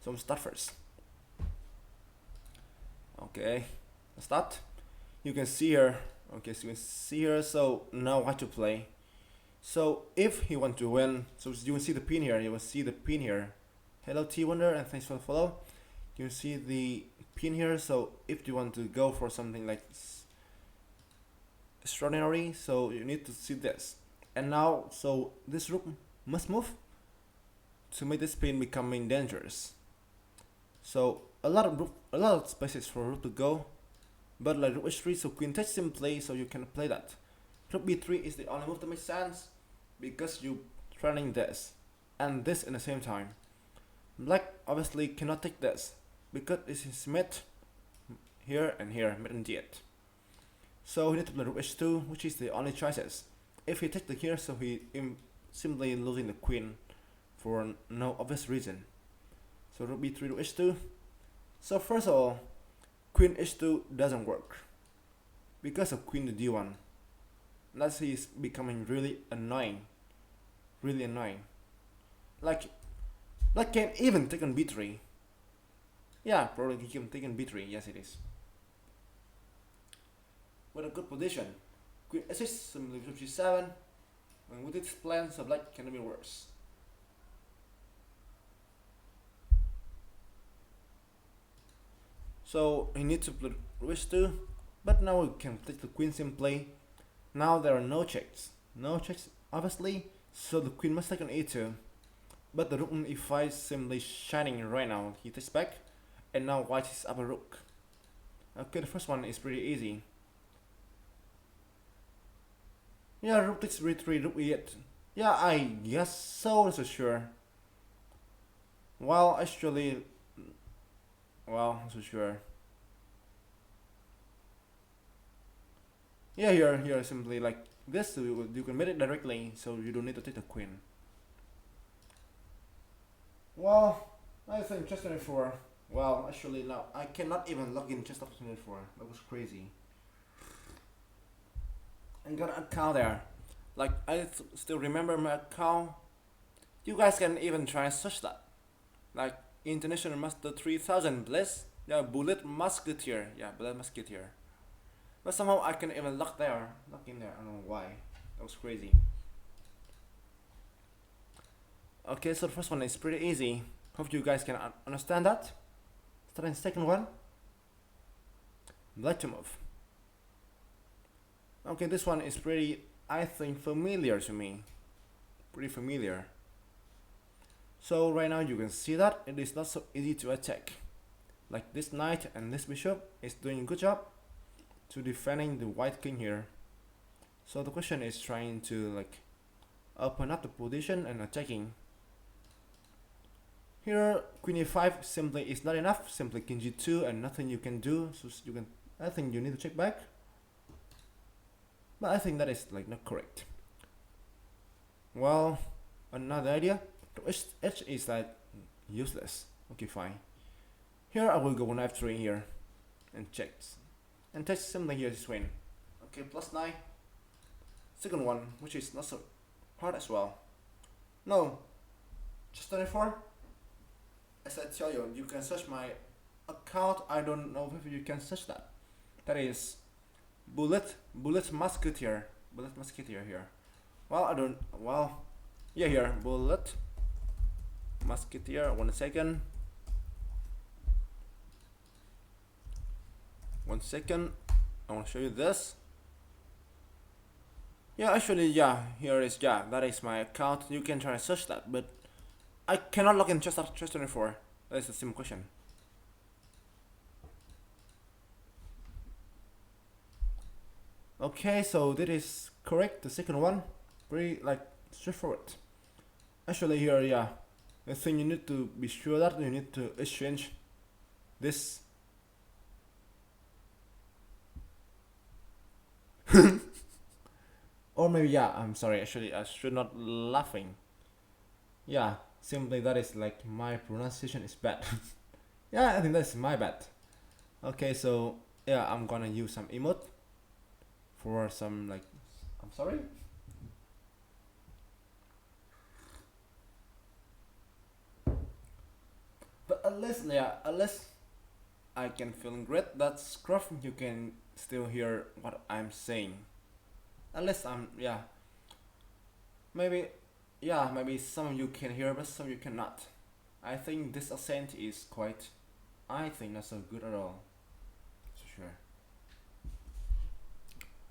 So start first. Okay, start. You can see here. Okay, so you can see here. So now what to play. So if he want to win, so you will see the pin here. You will see the pin here. Hello T Wonder and thanks for the follow. You can see the pin here. So if you want to go for something like extraordinary, so you need to see this. And now, so this rook must move to make this pin becoming dangerous. So a lot of spaces for rook to go, but like rook h3, so queen takes simply, so you can play that. Rook b3 is the only move that makes sense because you threatening this and this in the same time. Black obviously cannot take this because this is mid here and here, mid and d8. So he need to play rook h2, which is the only choices. If he takes the here, so he simply losing the queen for no obvious reason. So rook b3 to h2. So first of all, queen h2 doesn't work because of queen to d1. That's is becoming really annoying. Really annoying. Like can even take on b3. Yeah, probably he can take on b3. Yes, it is. With a good position. Queen h6, simply rook g7. And with its plan, so black cannot be worse. So he needs to play rook h2, but now we can take the queen simply. Now there are no checks. No checks, obviously, so the queen must take on e2. But the rook on e5 is simply shining right now. He takes back, and now white is up a rook. Okay, the first one is pretty easy. Yeah, rook takes b3, rook e8. Yeah, I guess so, so sure. Well, actually, well, so sure. Yeah, here simply like this, so you can make it directly, so you don't need to take the queen. Well, I think chess 24. Well, actually no, I cannot even log in chess 24. That was crazy. I got an account there. Like I still remember my account. You guys can even try and search that. Like International Master 3000 Bliss. Yeah, Bullet Musketeer. Yeah, Bullet Musketeer. But somehow I can even log in there. I don't know why. That was crazy. Okay, so the first one is pretty easy. Hope you guys can understand that. Starting second one. Black to move. Okay, this one is pretty, I think, familiar to me. Pretty familiar. So right now you can see that it is not so easy to attack. Like this knight and this bishop is doing a good job to defending the white king here. So the question is trying to like open up the position and attacking. Here queen e5 simply is not enough, simply king g2 and nothing you can do, so you can, I think you need to check back. But I think that is like not correct. Well, another idea, h is like useless. Okay, fine. Here I will go on f3 here and check. And take simply here this win. Okay, +9. Second one, which is not so hard as well. No, just 24. As I tell you, you can search my account. I don't know if you can search that. That is Bullet Musketeer. Bullet Musketeer here. Well, I don't. Well, yeah, here Bullet Musketeer. 1 second. 1 second. I want to show you this. Yeah, actually, yeah, here is, yeah, that is my account. You can try to search that, but I cannot log in chess 24. That is a simple question. Okay, so that is correct. The second one, pretty like straightforward. Actually, here, yeah, the thing you need to be sure that you need to exchange this. Or maybe, yeah, I'm sorry, actually I should not laughing. Yeah, simply that is like my pronunciation is bad. Yeah, I think that's my bad. Okay, so yeah, I'm gonna use some emote for some like, I'm sorry. But unless I can feel great that scruff, you can still hear what I'm saying. Unless maybe maybe some of you can hear but some of you cannot. I think this accent is quite, I think, not so good at all. For sure.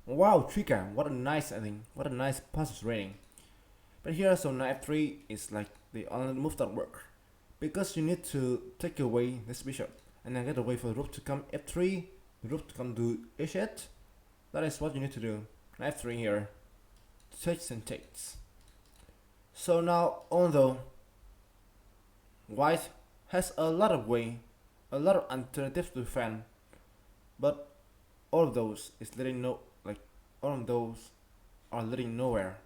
Wow, Trika, what a nice, I think, what a nice passage rating. But here, so knight f3 is like the only move that work, because you need to take away this bishop and then get away for the rook to come f3, the rook to come to h8. That is what you need to do. Knight f3 here, takes and takes. So now, although white has a lot of alternatives to defend, but all of those is leading all of those are leading nowhere.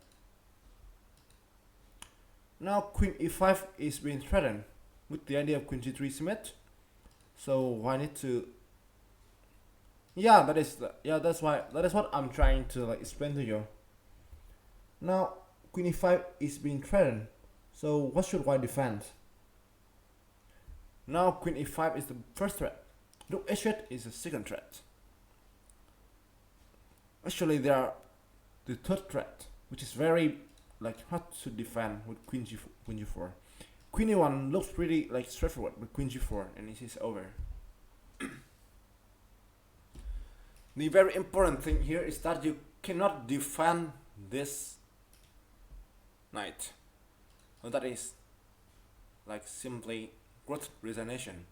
Now queen e5 is being threatened with the idea of queen g3 submit. So I need to, that is what I'm trying to explain to you. Now queen e5 is being threatened. So what should white defend? Now queen e5 is the first threat. Rook h8 is the second threat. Actually, they are the third threat, which is very hard to defend with queen g4. Queen e1 looks pretty straightforward with queen g4, and it is over. The very important thing here is that you cannot defend this knight. So that is simply growth resignation,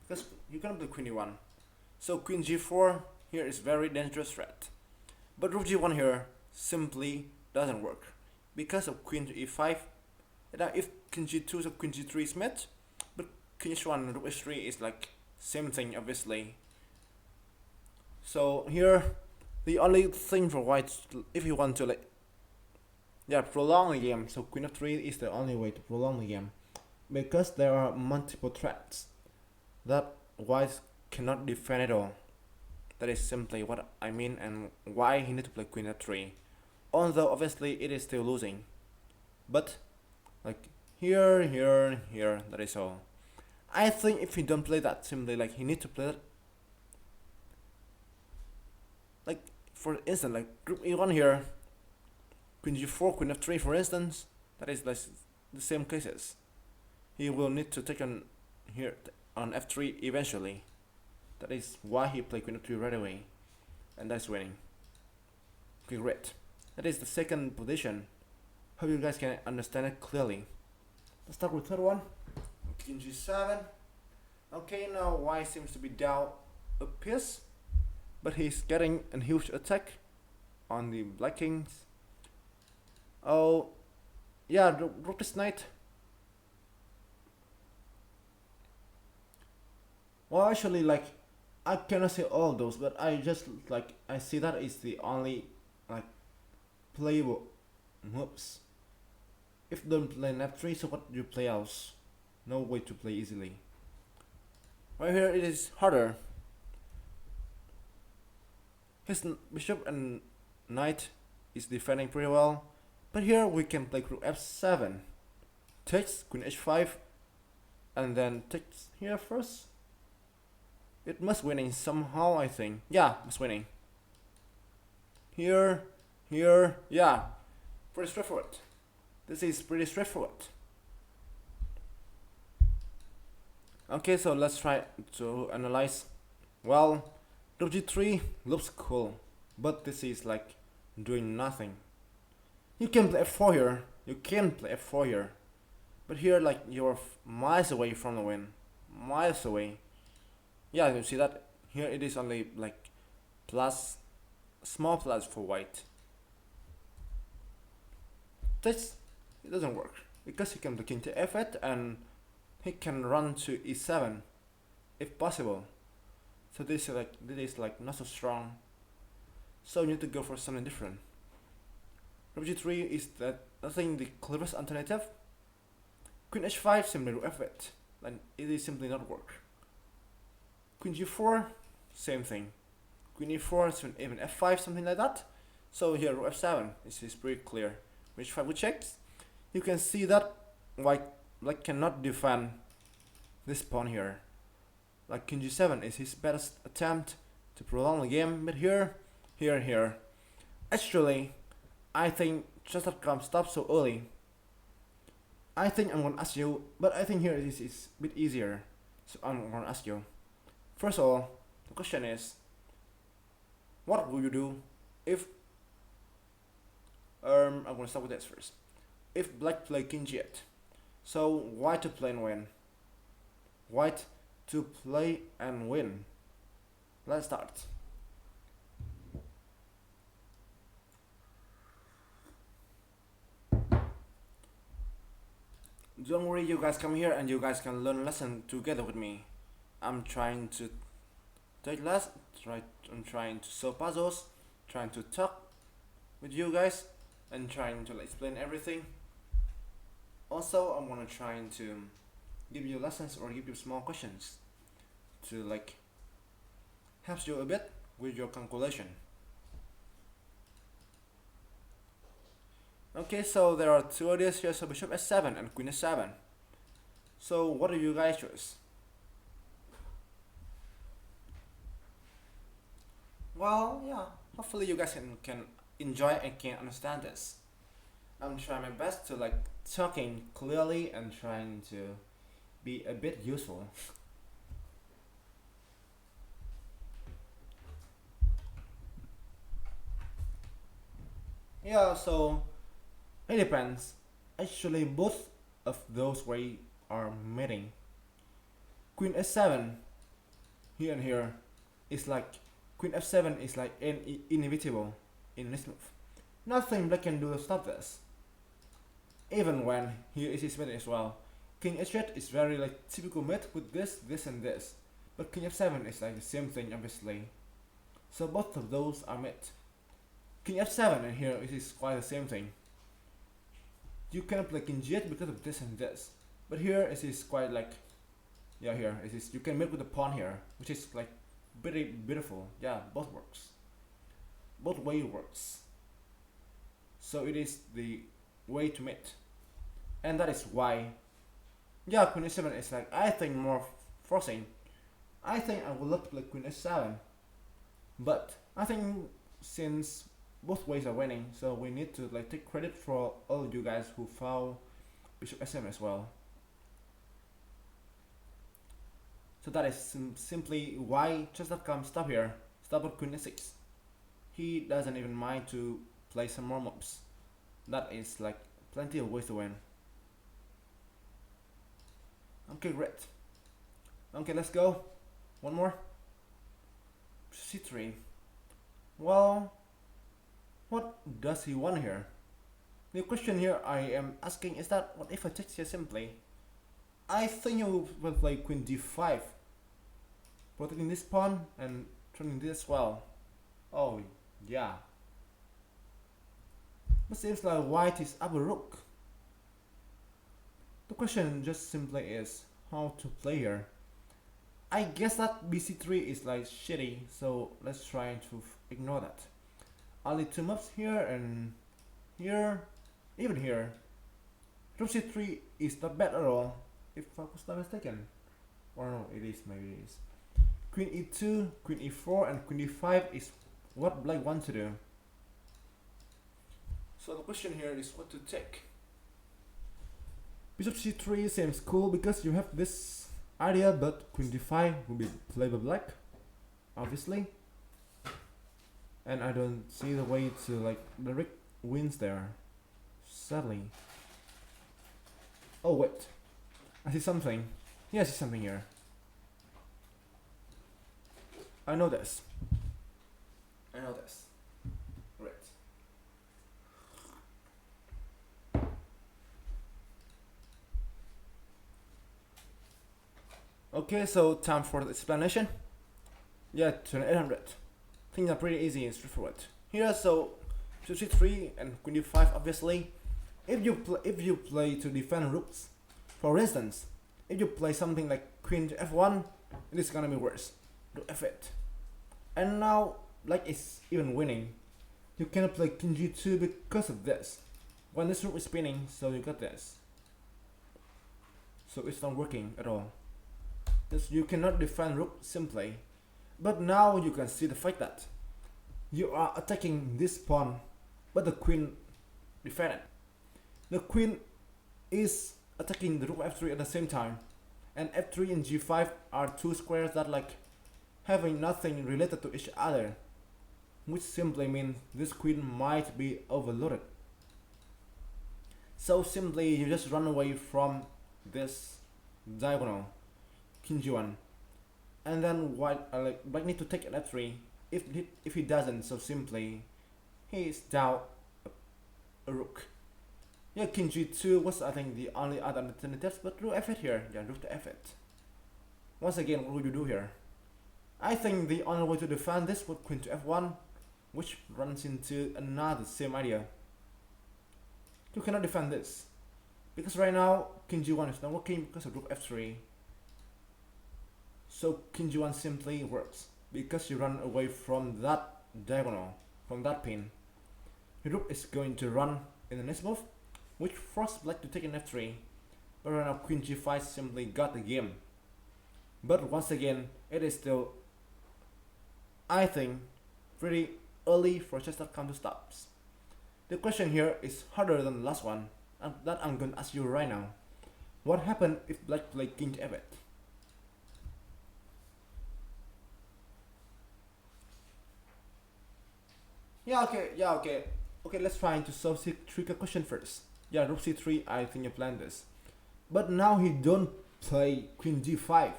because you cannot do queen e1. So queen g4 here is very dangerous threat. But rook g1 here simply doesn't work because of queen to e5. Now if queen g2 so queen g3 is met, but queen h1 and rook h3 is same thing obviously. So here the only thing for white, if you want to prolong the game, so queen f3 is the only way to prolong the game, because there are multiple threats that white cannot defend at all. That is simply what I mean, and why he need to play queen f3. Although obviously it is still losing, but here, that is all. I think if he don't play that, simply he need to play that. For instance, rook e1 here, queen g4, queen f3 for instance. That is the same cases. He will need to take on here on f3 eventually. That is why he played queen f3 right away, and that's winning. Okay, great. That is the second position. Hope you guys can understand it clearly. Let's start with the third one. King g7. Okay, now white seems to be down a piece, but he's getting a huge attack on the black kings. Oh, yeah, rook this knight. Well, actually, I cannot say all those, but I just I see that is the only playable moves. If you don't play f3, so what do you play else? No way to play easily. Right here it is harder. His bishop and knight is defending pretty well, but here we can play rook f7, takes queen h5, and then takes here first. It must winning somehow, I think. Yeah, it's winning. Here, yeah. Pretty straightforward. This is pretty straightforward. Okay, so let's try to analyze. Well, rook g3 looks cool, but this is doing nothing. You can play f4 here. You can play f4 here. But here, you're miles away from the win. Miles away. Yeah, you see that here it is only plus, small plus for white. This it doesn't work because he can play king to f8 and he can run to e7 if possible. So this is not so strong. So you need to go for something different. Rook g3 is I think the clearest alternative. Queen h5 simply rook f8, and it is simply not work. Queen g4, same thing. Queen e4, even f5, something like that. So here rook f7 is pretty clear. Queen h5 with checks. You can see that white cannot defend this pawn here. Like king g7 is his best attempt to prolong the game, but here. Actually, I think chess.com stopped so early. I think I'm gonna ask you, but I think here it is a bit easier. So I'm gonna ask you. First of all, the question is, what will you do if I'm gonna start with this first. If black play king g8, so white to play and win. White to play and win. Let's start. Don't worry, you guys come here and you guys can learn lesson together with me. I'm trying to take less. I'm trying to solve puzzles, trying to talk with you guys, and trying to explain everything. Also, I'm gonna trying to give you lessons or give you small questions to helps you a bit with your calculation. Okay, so there are two ideas here, so bishop s7 and queen s7. So what do you guys choose? Well, yeah, hopefully you guys can enjoy and can understand this. I'm trying my best to talking clearly and trying to be a bit useful. Yeah, so it depends. Actually, both of those way are meeting. Queen s7 here and here is like queen f7 is like inevitable in this move. Nothing black can do to stop this. Even when here is his mate as well. King h8 is very typical mate with this and this. But king f7 is the same thing obviously. So both of those are mate. King f7 and here it is quite the same thing. You can play king g8 because of this and this. But here it is quite yeah, here it is, you can mate with the pawn here, which is very beautiful. Yeah, both works. Both way works. So it is the way to mate. And that is why, yeah, queen h7 is I think more forcing. I think I would love to play queen h7. But I think since both ways are winning, so we need to take credit for all of you guys who found bishop s7 as well. So that is simply why chess.com stop here. Stop at queen e6. He doesn't even mind to play some more moves. That is plenty of ways to win. Okay, great. Okay, let's go. One more. c3. Well, what does he want here? The question here I am asking is that what if I take here simply? I think you will play queen d5, protecting this pawn and turning this as well. Oh yeah. But seems like white is up a rook. The question just simply is how to play here. I guess that bc3 is shitty, so let's try to ignore that. Only two moves here and here, even here. Rook c3 is not bad at all, if I was not mistaken. Or no, it is, maybe it is. Queen e2, queen e4 and queen d5 is what black wants to do. So the question here is what to take. Bishop c3 seems cool because you have this idea, but queen d5 will be played by black, obviously. And I don't see the way to direct wins there, sadly. Oh wait, I see something. Yeah, I see something here. I know this. Great. Okay, so time for the explanation. Yeah, 2800. Things are pretty easy and straightforward. Here, so bishop c3 and queen d5. Obviously, if you play to defend rooks, for instance, if you play something like queen to f1, it is gonna be worse. Rook f8, and now it's even winning. You cannot play king g2 because of this. When this rook is spinning, so you got this. So it's not working at all. Thus you cannot defend rook simply. But now you can see the fact that you are attacking this pawn, but the queen defended. The queen is attacking the rook f3 at the same time, and f3 and g5 are two squares that like having nothing related to each other, which simply means this queen might be overloaded. So simply you just run away from this diagonal, king g1, and then white black need to take an f3. If he doesn't, so simply he is down a rook. Yeah, king g2 was I think the only other alternatives, but rook f8 here. Yeah, rook to f8. Once again, what would you do here? I think the only way to defend this would queen to f1, which runs into another same idea. You cannot defend this, because right now king g1 is not working because of rook f3. So king g1 simply works, because you run away from that diagonal, from that pin. Your rook is going to run in the next move, which forced black to take an f3, but right now queen g5 simply got the game. But once again, it is still, I think, pretty early for chess.com to stop. The question here is harder than the last one, and that I'm going to ask you right now. What happened if black played king to f8? Okay, let's try to solve the tricky question first. Yeah, rook c3, I think you planned this. But now he don't play queen g5.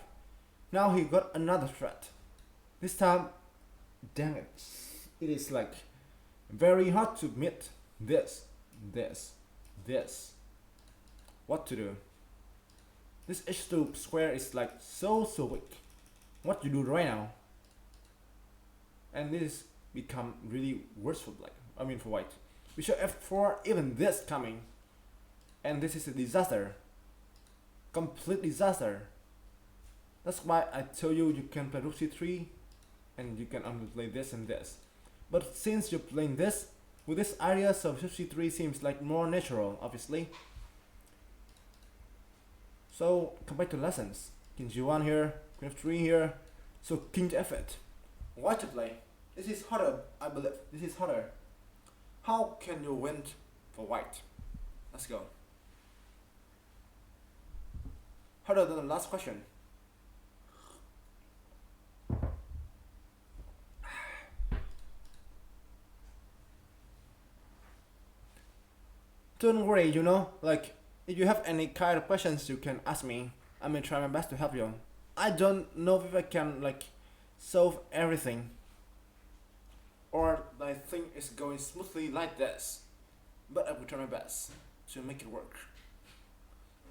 Now he got another threat. This time, dang it. It is like very hard to meet this. What to do? This h2 square is like so weak. What you do right now? And this become really worse for black. I mean for white. Bishop f4, even this coming. And this is a disaster. Complete disaster. That's why I tell you you can play rook c3 and you can only play this and this. But since you're playing this, with this idea, so bishop c3 seems like more natural, obviously. So come back to lessons. King g1 here, queen f3 here. So king to f8. What to play? This is harder, I believe. This is harder. How can you win for white? Let's go. Harder than the last question. Don't worry, you know, like, if you have any kind of questions, you can ask me. I'm gonna try my best to help you. I don't know if I can, like, solve everything, or I think it's going smoothly like this, but I will try my best to make it work.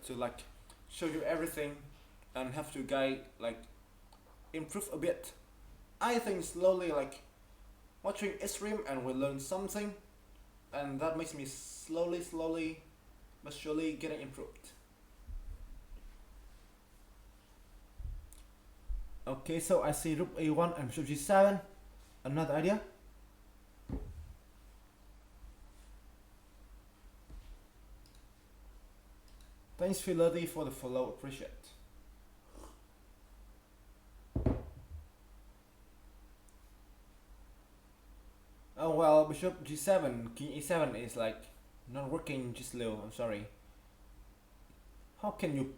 To, like, show you everything and have to guide, like, improve a bit. I think slowly, like, watching stream and we learn something, and that makes me slowly but surely getting improved. Okay, so I see rook a1 and bishop g7. Another idea. Thanks Philody for the follow, appreciate. Oh well, bishop g7, king e7 is like not working just low, I'm sorry. How can you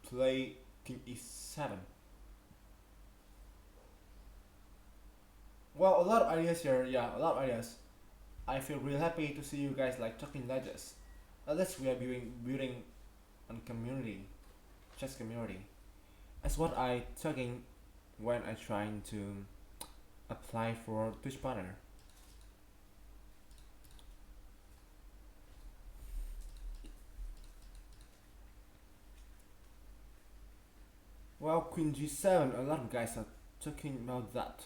play king e7? Well, a lot of ideas here, yeah, a lot of ideas. I feel really happy to see you guys like talking like this. At least we are building on community, chess community. That's what I talking when I trying to apply for Twitch partner. Well, queen g7, a lot of guys are talking about that.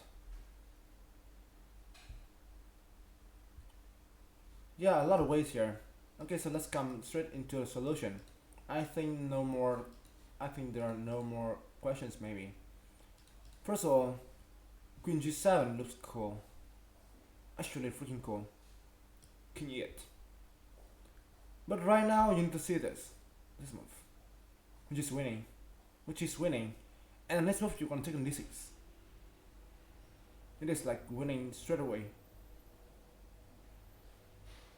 Yeah, a lot of ways here. Okay, so let's come straight into a solution. I think there are no more questions maybe. First of all, queen g7 looks cool. Actually freaking cool. King e8. But right now you need to see this move. Which is winning. And next move you can take on d6. It is like winning straight away.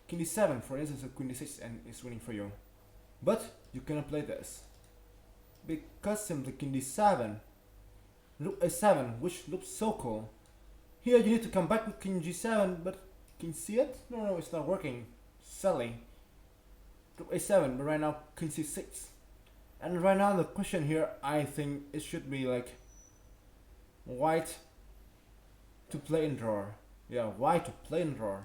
King d7, for instance, queen d6 and is winning for you. But you cannot play this because simply king d7, rook a7, which looks so cool. Here you need to come back with king g7, but can you see it? No, it's not working. Silly. Rook a7, but right now king c6. And right now the question here, I think it should be like white to play in draw. Yeah, white to play in draw.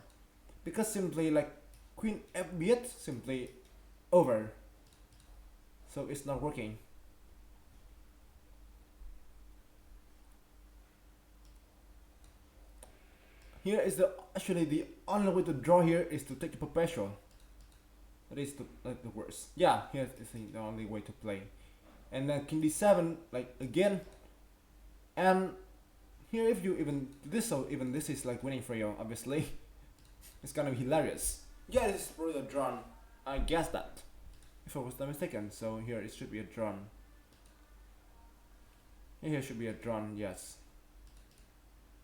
Because simply like queen f8 simply over. So it's not working. Here is actually the only way to draw here is to take the perpetual. That is like the worst. Yeah, here's the only way to play. And then king d7, like again. And here if you even do this, so even this is like winning for you, obviously. It's gonna be hilarious. Yeah, this is probably a drawn. I guess that. If I was not mistaken. So here it should be a drawn. Here should be a drawn, yes.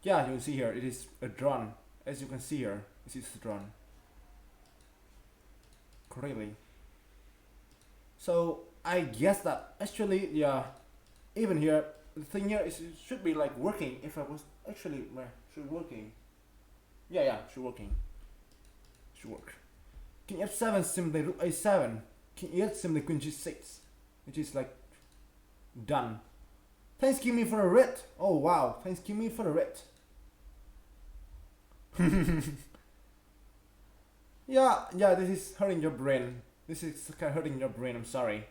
Yeah, you can see here, it is a drawn. As you can see here, it is drawn. Correctly. So I guess that actually, yeah, even here, the thing here is it should be like working. If I was actually should working. Yeah, should working. Should work. King f7 simply rook a7. King e8 simply queen g6, which is like done. Thanks Kimmy for the red. Oh wow, thanks Kimmy for the red. Yeah, this is hurting your brain. This is kind of hurting your brain, I'm sorry.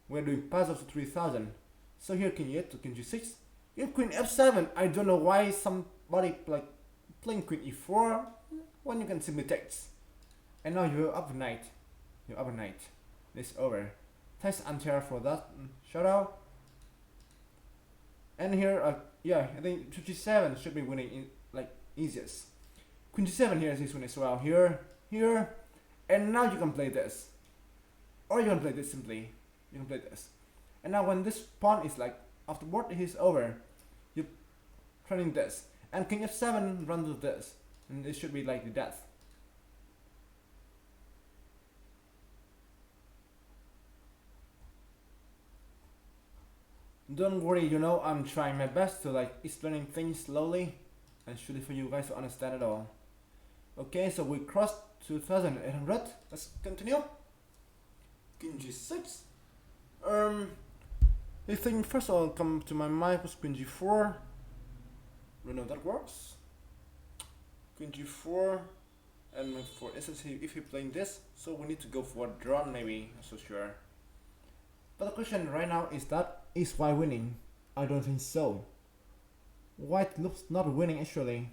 We're doing puzzles to 3000. So here king e8 to king g6. If queen f7, I don't know why somebody like playing queen e4 when you can simply text. And now you're up knight. You're up knight. It's over. Thanks Antera for that. Shout out. And here, yeah, I think g7 should be winning in like easiest. Queen g7 here is this one as well. Here, and now you can play this, or you can play this simply. You can play this, and now when this pawn is like after board is over, you turning this, and king f7 runs to this, and this should be like the death. Don't worry, you know I'm trying my best to like explaining things slowly and surely for you guys to understand it all. Okay, so we crossed 2800. Let's continue. King g6. The thing first of all come to my mind was queen g4. We know that works. Queen g4, and for instance, if you're playing this, so we need to go for a drawn maybe. I'm so sure. But the question right now is that is white winning? I don't think so. White looks not winning actually.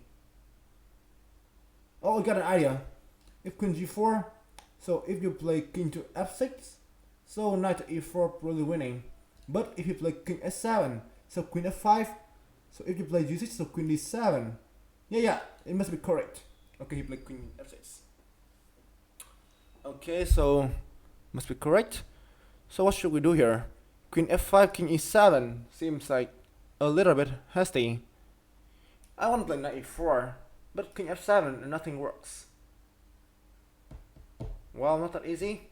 Oh, I got an idea. If queen g4, so if you play king to f6, so knight to e4 probably winning. But if you play king s7, so queen f5, so if you play g6, so queen d7. Yeah, it must be correct. Okay, you play queen f6. Okay, so must be correct. So what should we do here? Queen f5, king e7 seems like a little bit hasty. I want to play knight e4, but king f7 and nothing works. Well, not that easy.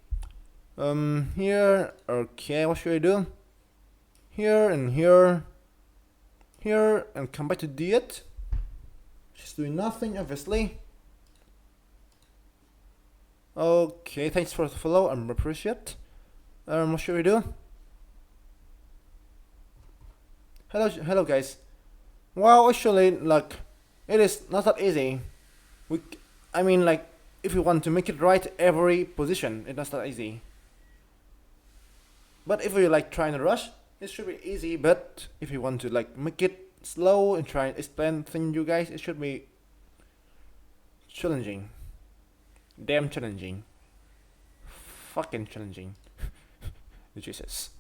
Here, okay, what should I do? Here and here. Here and come back to d8. She's doing nothing, obviously. Okay, thanks for the follow, I appreciate. What should we do? Hello guys. Well, actually, like, it is not that easy. I mean, like, if you want to make it right every position, it's not that easy. But if you like trying to rush, it should be easy. But if you want to like make it slow and try and explain things you guys, it should be challenging. Damn challenging. Fucking challenging. Jesus.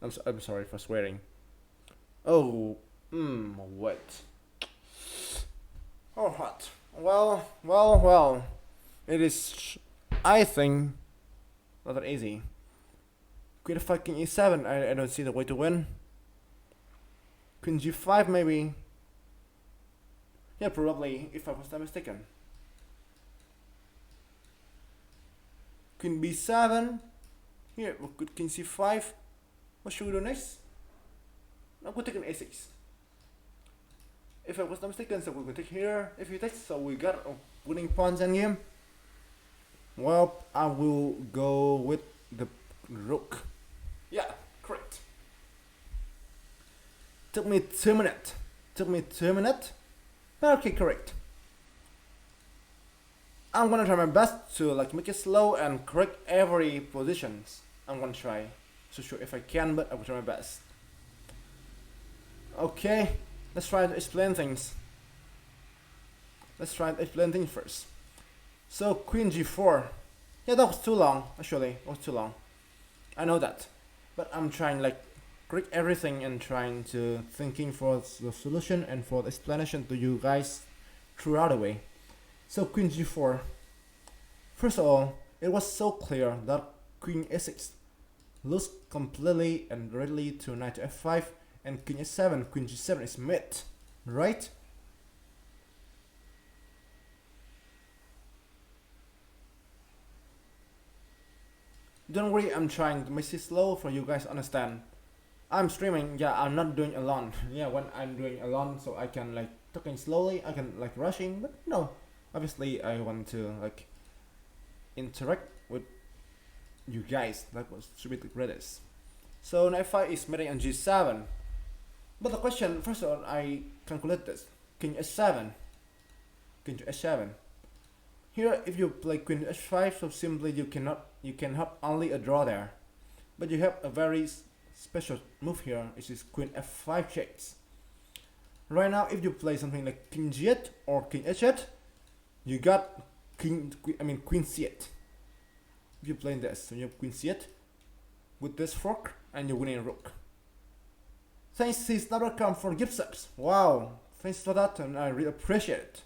I'm sorry for swearing. Oh, what? Oh, hot. Well. It is, I think, not that easy. Queen f5 king e7. I don't see the way to win. Queen g5 maybe. Yeah, probably, if I was not mistaken. Queen b7. Here, we could king c5. What should we do next? Now we'll take an a6. If I was not mistaken, so we could take here. If you take, so we got a winning pawns endgame. Well, I will go with the rook. Yeah, correct. Took me 2 minutes. But okay, correct. I'm gonna try my best to like make it slow and correct every positions. I'm gonna try. So sure if I can, but I will try my best. Okay, let's try to explain things. First. So queen g4. Yeah, that was too long. Actually, it was too long. I know that, but I'm trying like correct everything and trying to thinking for the solution and for the explanation to you guys throughout the way. So queen g4. First of all, it was so clear that queen a6 lose completely and readily to knight to f5 and king a7, queen g7 is mid, right? Don't worry, I'm trying to make it slow for you guys to understand. I'm streaming, yeah, I'm not doing alone. Yeah, when I'm doing alone, so I can like talking slowly, I can like rushing, but no. Obviously, I want to like interact with you guys. That was should be the greatest. So knight 5 is meeting on g7. But the question, first of all, I calculate this. King h7. King to h7. Here, if you play queen to h5, so simply you can have only a draw there. But you have a very special move here, which is queen f5 checks. Right now, if you play something like king g8 or king h8, you got queen c8. If you play this, so you have queen c8 with this fork, and you're winning a rook. Thanks, he's never come for gift subs. Wow, thanks for that, and I really appreciate it.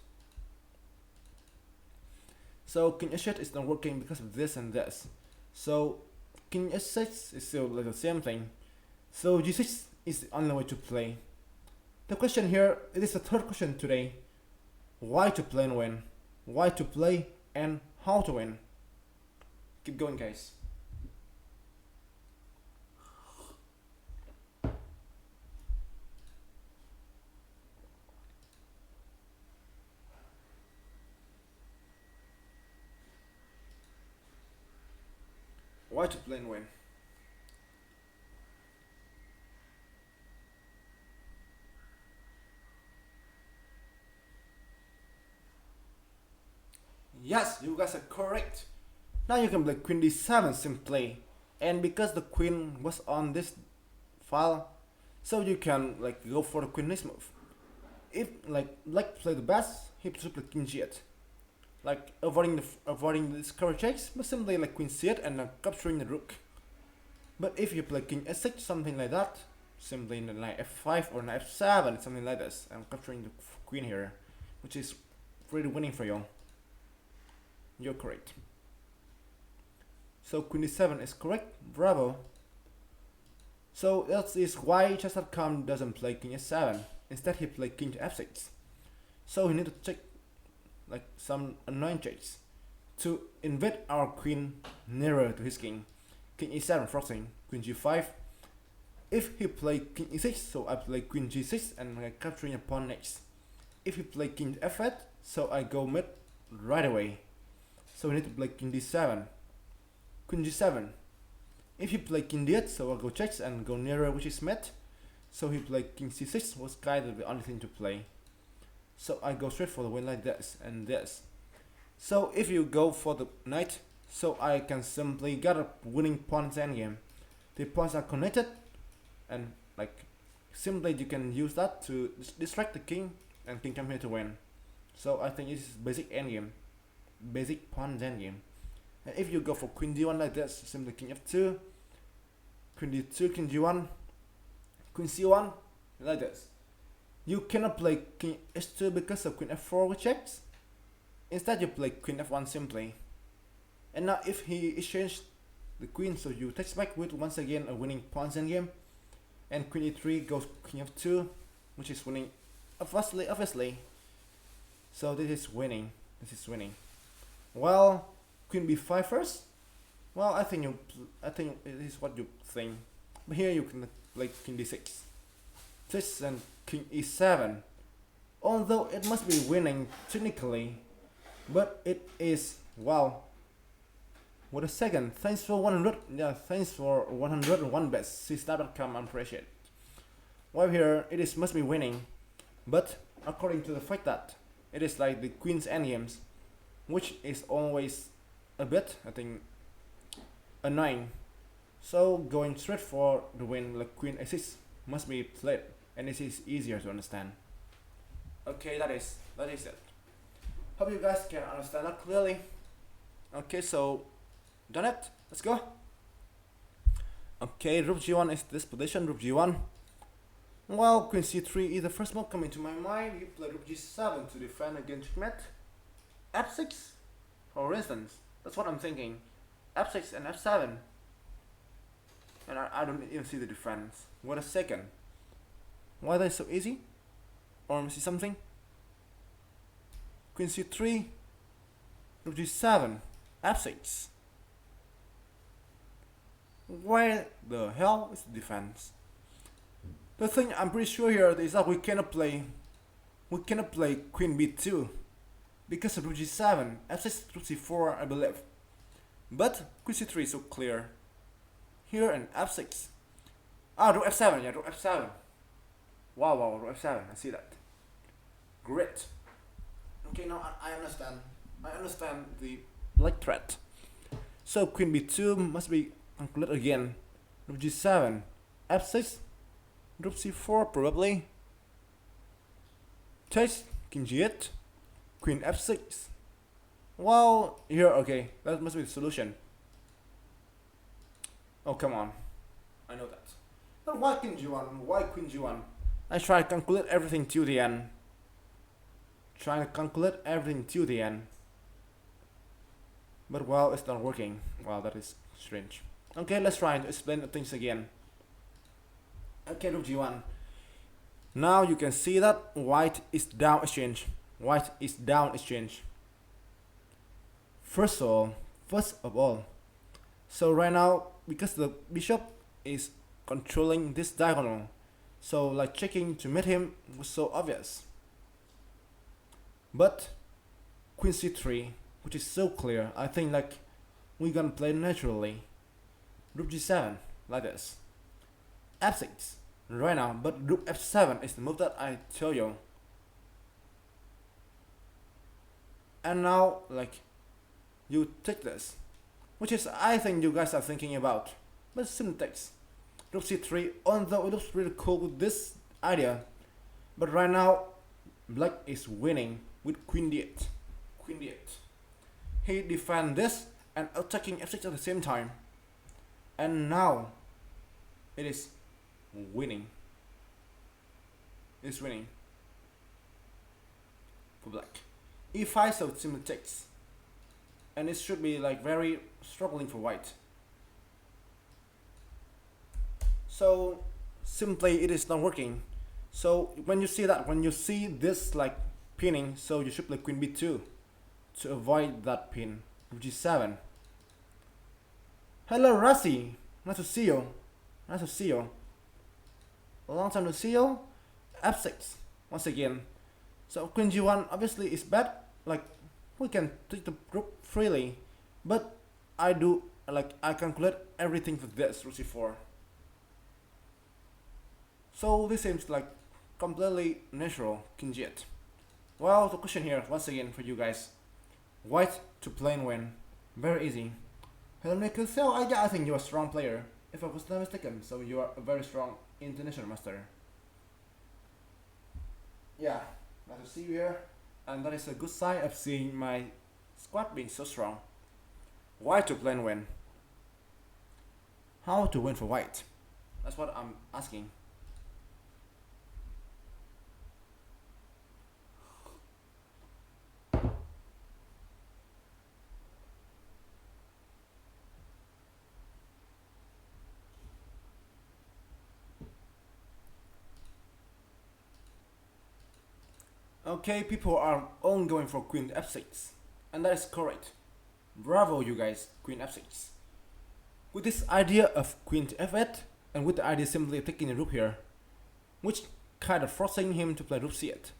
So king h8 is not working because of this and this. So king h6 is still like the same thing. So g6 is the only way to play. The question here, it is the third question today. Why to play and win? Why to play and how to win? Keep going, guys. Why to play and win? Yes, you guys are correct. Now you can play queen d7 simply, and because the queen was on this file, so you can like go for the queen next move. If like play the best, he should play king g8, like avoiding the discovery checks, but simply like queen c8 and capturing the rook. But if you play king s6, something like that, simply in the knight f5 or knight f7, something like this, and capturing the queen here, which is really winning for you. You're correct. So queen d7 is correct. Bravo. So that is why chess.com doesn't play king s7. Instead he played king to f6. So we need to check like some annoying checks to invade our queen nearer to his king. King e7 forcing queen g5. If he played king e6, so I play queen g6 and I'm capturing a pawn next. If he play king f8, so I go mid right away. So we need to play king d7. Queen g7. If he play king d8, so I'll go checks and go nearer, which is mid. So he played king c6, was kind of the only thing to play. So I go straight for the win like this and this. So if you go for the knight, so I can simply get a winning pawn's endgame. The pawns are connected, and like simply you can use that to distract the king, and king come here to win. So I think this is basic endgame, basic pawn's endgame. And if you go for queen d1 like this, simply king f2, queen d2, king g1, queen c1 like this. You cannot play king h2 because of queen f4 with checks. Instead you play queen f1 simply. And now if he exchanged the queen, so you takes back with once again a winning pawn's endgame. And queen e3 goes king f2, which is winning, obviously. So this is winning. This is winning. Well, queen b5 first. Well, I think it is what you think. But here you can play king d6. This and king e7. Although it must be winning technically, but it is, wow. What a second. Thanks for 100. Yeah, thanks for 101 bets. Star.com, I appreciate it. Well, here it is must be winning, but according to the fact that it is like the queen's endgames, which is always a bit, I think, annoying. So going straight for the win, like queen a6 must be played, and this is easier to understand. Okay, that is it. Hope you guys can understand that clearly. Okay, so done it. Let's go. Okay, rook g1 is this position. Rook g1. Well, queen c3 is the first move coming to my mind. You play rook g7 to defend against checkmate. f6, for instance. That's what I'm thinking. f6 and f7. And I don't even see the difference. What a second. Why that so easy? Or see something? Queen c3, rook g7, f6. Where the hell is the defense? The thing I'm pretty sure here is that we cannot play queen b2 because of rook g7, f6, rook c4, I believe. But queen c3 is so clear. Here and f6. Ah, rook f7, yeah, rook f7. Wow, rook f7, I see that. Great. Okay, now I understand. I understand the black threat. So queen b2 must be concluded again. Rook g7, f6, rook c4 probably. Takes king g8, queen f6. Well, here, okay, that must be the solution. Oh, come on. I know that. But why king g1? Why queen g1? I try to calculate everything till the end. But well, it's not working. Wow, that is strange. Okay, let's try to explain the things again. Okay, rook g1. Now you can see that white is down exchange. First of all. So right now, because the bishop is controlling this diagonal, so like checking to meet him was so obvious. But queen c3, which is so clear, I think like we're gonna play naturally. Rook g7, like this. f6, right now, but rook f7 is the move that I tell you. And now, like, you take this, which is I think you guys are thinking about, but syntax. Rook c3, although it looks really cool with this idea, but right now, black is winning with queen d8. He defends this and attacking f6 at the same time. And now, it is winning. It's winning for black. e5 so it simply takes. And it should be like very struggling for white. So simply it is not working. So when you see this like pinning, so you should play queen b2 to avoid that pin. Rook g7. Hello Rasi, nice to see you. A long time to see you. f6 once again. So queen g1 obviously is bad. Like we can take the rook freely, but I calculate everything for this rook c4. So this seems like completely natural king g8. Well, the question here once again for you guys: white to plain win, very easy. Hello Nicholas, so I think you're a strong player, if I was not mistaken. So you are a very strong international master. Yeah, nice to see you here, and that is a good sign of seeing my squad being so strong. White to plain win. How to win for white? That's what I'm asking. Okay, people are all going for queen f6, and that is correct. Bravo, you guys, queen f6. With this idea of queen to f8, and with the idea simply taking the rook here, which kind of forcing him to play rook c8.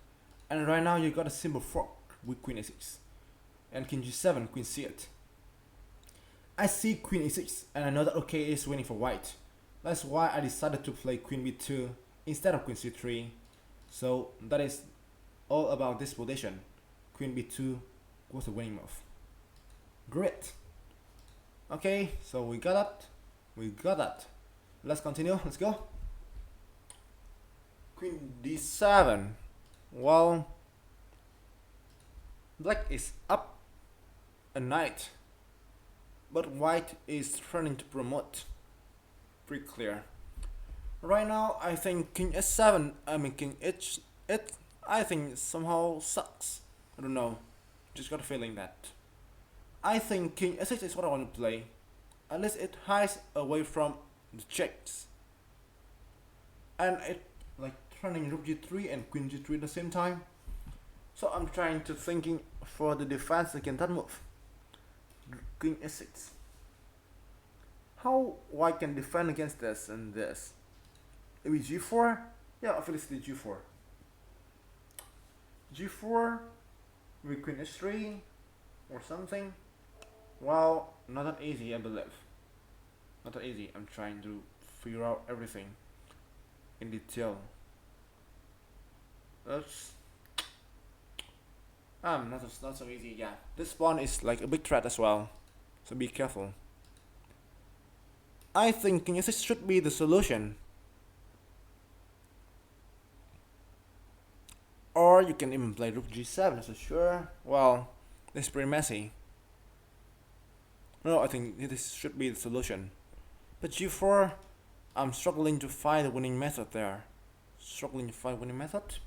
And right now you got a simple fork with queen a6, and king g7, queen c8. I see queen e6, and I know that OK is winning for white. That's why I decided to play queen b2 instead of queen c3. So that is all about this position. Queen b2 was the winning move. Great. Okay, so we got that. We got that. Let's continue. Let's go. Queen d7. Well, black is up a knight, but white is trying to promote. Pretty clear. Right now, I think king s7. King h8. I think somehow sucks. I don't know. Just got a feeling that. I think king s6 is what I want to play. At least it hides away from the checks. And it like turning rook g3 and queen g3 at the same time. So I'm trying to thinking for the defense against that move. King s6. How white can defend against this and this? Maybe g4? Yeah, obviously g4. g4 with queen h3 or something. Well, not that easy, I believe. Not that easy. I'm trying to figure out everything in detail. That's not so easy. Yeah, this pawn is like a big threat as well, so be careful. I think king s6 should be the solution, or you can even play rook g7. So sure. Well, this is pretty messy. No, I think this should be the solution. But g4, I'm struggling to find the winning method there. Struggling to find winning method.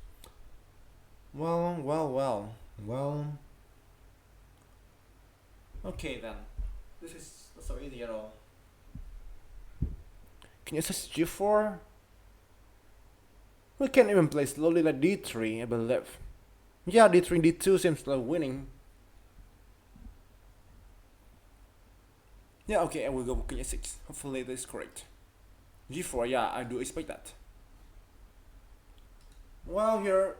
Well. Okay then. This is not so easy at all. Can you assess g4? We can even play slowly like d3, I believe. Yeah, d3, d2 seems like winning. Yeah, okay, I will go king s6. Hopefully this is correct. g4, yeah, I do expect that. Well, here,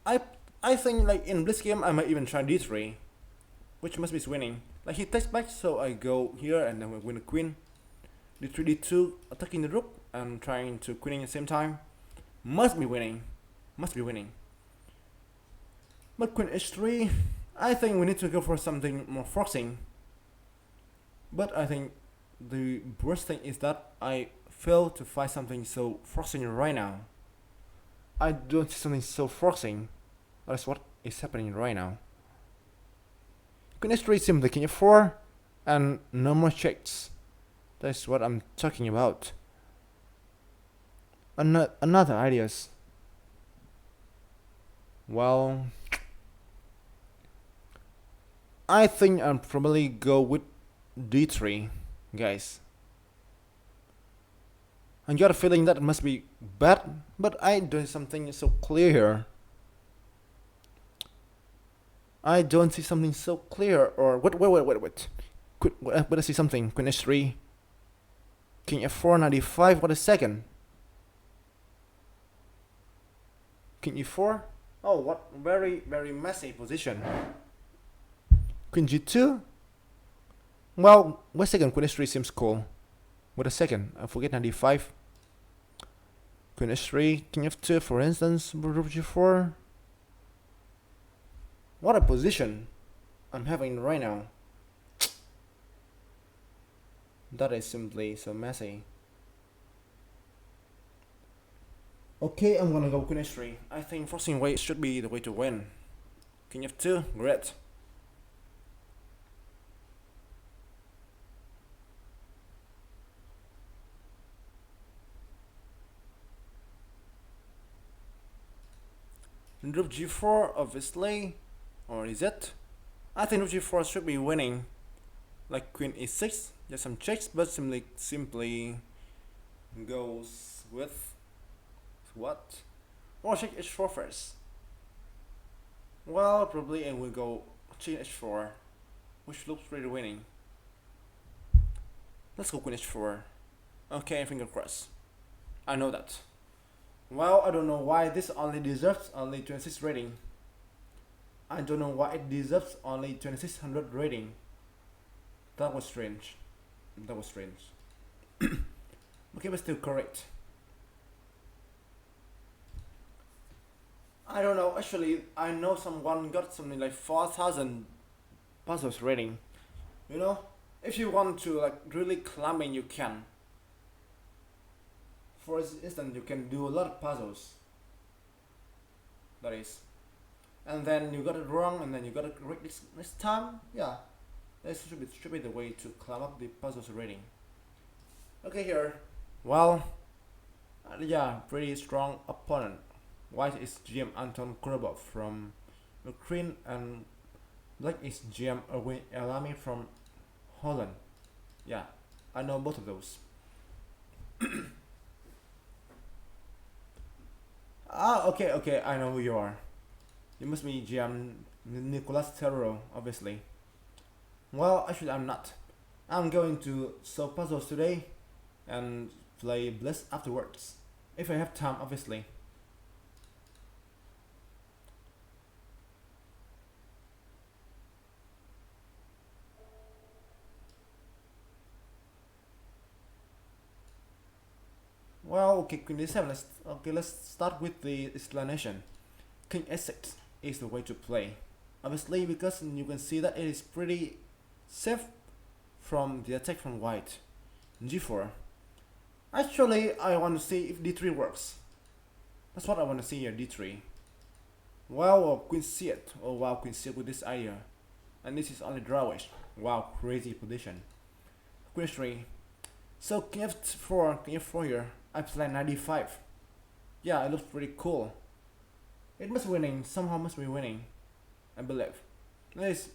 I think like in this game I might even try d3, which must be winning. Like he takes back, so I go here and then we win the queen. d3, d2, attacking the rook and trying to queening at the same time. Must be winning. But queen h3, I think we need to go for something more forcing. But I think the worst thing is that I fail to find something so forcing right now. I don't see something so forcing. That's what is happening right now. Queen h3 simply king f4 and no more checks. That's what I'm talking about. Another ideas. Well, I think I'll probably go with d3, guys. I got a feeling that it must be bad, but I do something so clear here. I don't see something so clear. Or wait. But I see something. Queen h3, king f4, knight e5. What a second. King e4. Oh, what very messy position. Queen g2. Well, wait a second. Queen h3 seems cool. Wait a second. I forget knight e5. Queen h3, king f2, for instance. Rook g4. What a position I'm having right now. That is simply so messy. Okay, I'm gonna go queen h3. I think forcing way should be the way to win. King f2, great. Rook g4, obviously. Or is it? I think rook g4 should be winning. Like queen e6, just some checks, but simply goes with what? Or check h4 first. Well, probably and we'll go queen h4, which looks pretty winning. Let's go queen h4. Okay, finger crossed. I know that. Well, I don't know why this only deserves only 26 rating. I don't know why it deserves only 2600 rating. That was strange. That was strange. Okay, but still correct. I don't know. Actually, I know someone got something like 4,000 puzzles rating. You know, if you want to like really climbing, you can. For instance, you can do a lot of puzzles. That is, and then you got it wrong, and then you got it correct this time. Yeah, that should be the way to climb up the puzzles rating. Okay, here. Well, yeah, pretty strong opponent. White is GM Anton Kurbov from Ukraine, and black is GM Erwin Elami from Holland. Yeah, I know both of those. Ah, okay, okay, I know who you are. You must be GM Nicolas Terro, obviously. Well, actually, I'm not. I'm going to solve puzzles today and play Bliss afterwards. If I have time, obviously. Well, okay, Queen D7. Let's start with the explanation. King S6 is the way to play. Obviously, because you can see that it is pretty safe from the attack from White. G4. Actually, I want to see if D3 works. That's what I want to see here. D3. Wow, Queen C8. Oh wow, Queen C8 with this idea. And this is only drawish. Wow, crazy position. Queen 3. So King F4, King F4 here. I play 95. Yeah, it looks pretty cool. It must be winning, somehow must be winning. I believe. Nice.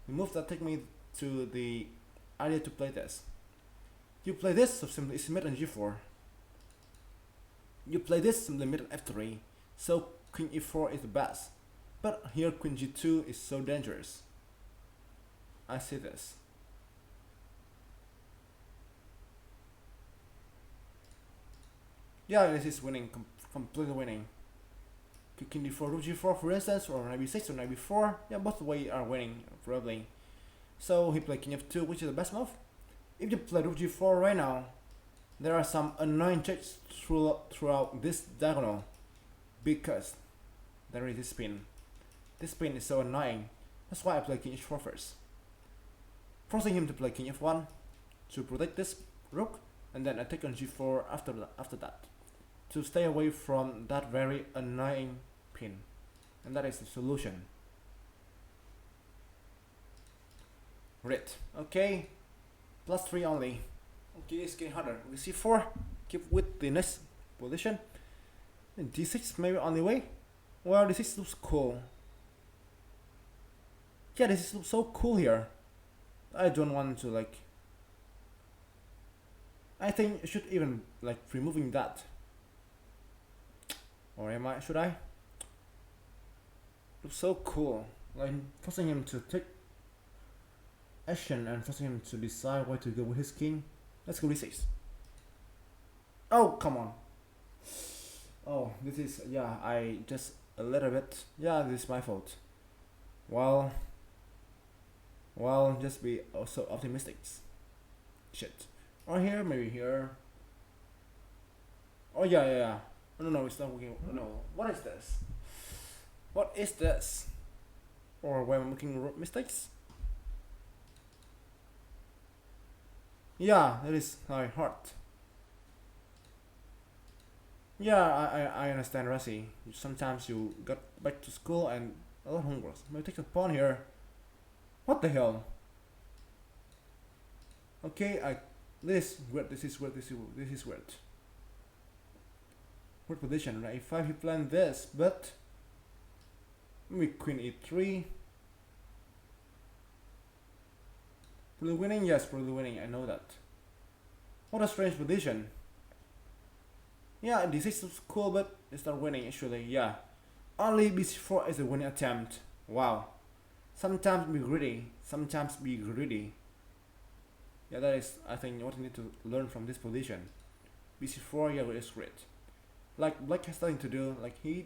The move that take me to the idea to play this. You play this, so simply submit on G4. You play this, simply mid on F3. So Queen E4 is the best. But here Queen G2 is so dangerous. I see this. Yeah, this is winning, completely winning. King D4, Rook G4 for instance, or Knight B6 or Knight B4. Yeah, both way are winning, probably. So he played King F2, which is the best move. If you play Rook G4 right now, there are some annoying checks throughout this diagonal. Because there is this spin. This spin is so annoying. That's why I play King H4 first. Forcing him to play King F1 to protect this rook, and then attack on G4 after that. To stay away from that very annoying pin. And that is the solution. Red. Okay. +3 only. Okay, it's getting harder. We C4. Keep with the next position. And D6 maybe only way. Well, D6 looks cool. Yeah, this looks so cool here. I don't want to like. I think I should even like removing that. Or am I? Should I? Looks so cool. Like forcing him to take action and forcing him to decide where to go with his king. Let's go D6. Oh, come on. Oh, this is, yeah, I just a little bit, yeah, this is my fault. Well, just be also optimistic. Shit. Or here, maybe here. Oh, yeah. No, it's not working. No, what is this? What is this? Or when I'm making mistakes? Yeah, that is my heart. Yeah, I understand, Rasi. Sometimes you got back to school and a lot of homework. Maybe take a pawn here. What the hell? Okay, this is weird. This is weird. Weird position, right? If he planned this, but maybe Queen E3. Probably winning, yes, probably winning. I know that. What a strange position. Yeah, D6 looks cool, but it's not winning actually. Yeah, Only bc4 is a winning attempt. Wow. Sometimes be greedy. Sometimes be greedy. Yeah, that is, I think, what you need to learn from this position. bc4, yeah, is great. Like Black has nothing to do. Like he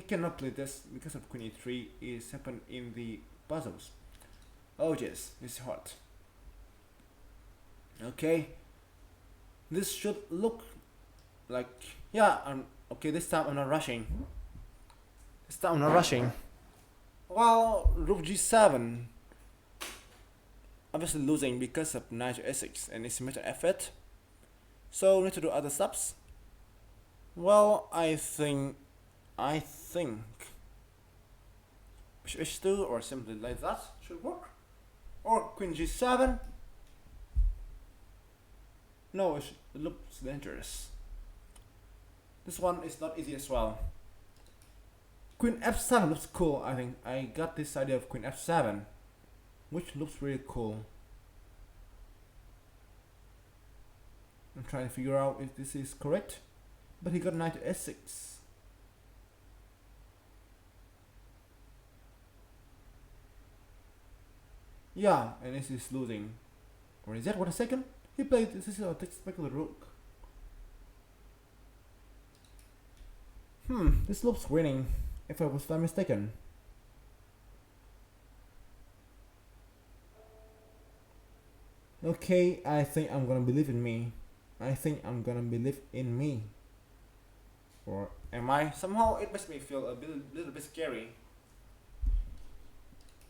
cannot play this because of queen e3 is happened in the puzzles. Oh yes, it's hot. Okay, this should look like, yeah. Okay. This time I'm not rushing. This time I'm not rushing. Well, rook g7. Obviously losing because of knight to a6 and asymmetric f8. So we need to do other steps. Well, I think bishop h2 or simply like that should work. Or queen g7. No, it looks dangerous. This one is not easy as well. Queen f7 looks cool. I think I got this idea of queen f7, which looks really cool. I'm trying to figure out if this is correct, but he got knight to s6. Yeah, and this is losing. Or is that? What a second? He played this is a spectacular rook. This looks winning, if I was not mistaken. Okay, I think I'm gonna believe in me. I think I'm gonna believe in me. Or am I? Somehow it makes me feel a little bit scary.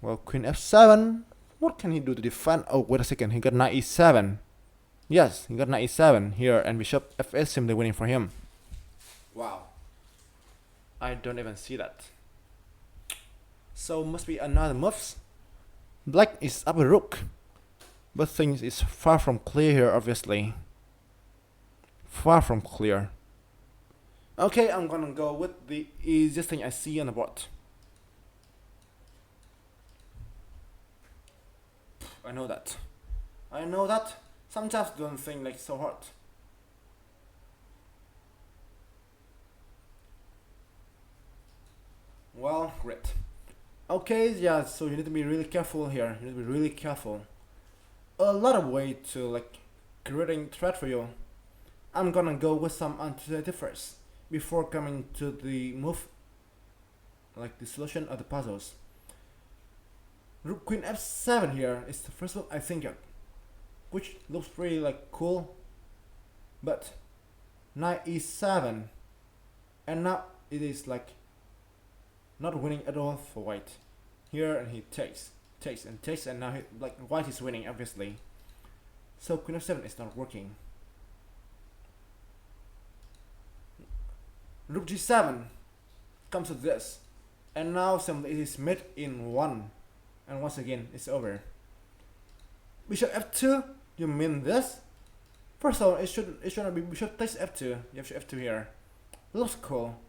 Well, queen f7. What can he do to defend? Oh, wait a second. He got knight e7. Yes, he got knight e7 here, and bishop f8 simply winning for him. Wow. I don't even see that. So must be another moves. Black is up a rook, but things is far from clear here, obviously. Far from clear. Okay, I'm gonna go with the easiest thing I see on the board. I know that. I know that. Sometimes don't think like so hard. Well, great. Okay, yeah, so you need to be really careful here. You need to be really careful. A lot of way to like creating threat for you. I'm gonna go with some alternative first before coming to the move, like the solution of the puzzles. Rook queen f7 here is the first move I think of, which looks pretty like cool. But knight e7, and now it is like not winning at all for white. Here and he takes, and now like white is winning obviously. So queen f7 is not working. Rook g7 comes to this, and now simply it is made in one, and once again it's over. Bishop f2. You mean this? First of all, it shouldn't be bishop takes f2. You have f2 here. Looks cool.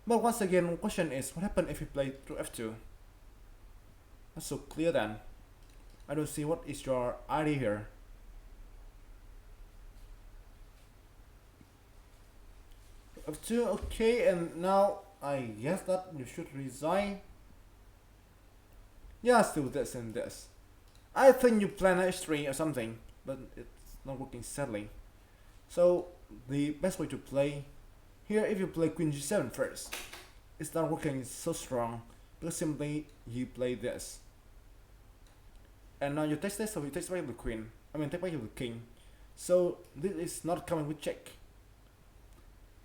But once again, the question is, what happened if you play through f2? That's so clear then. I don't see what is your idea here. f2, okay, and now I guess that you should resign. Yeah, still this and this. I think you plan h3 or something, but it's not working sadly. So the best way to play here, if you play queen g7 first, it's not working so strong because simply you play this. And now you take this, so you take back the queen. I mean, take back the king. So this is not coming with check.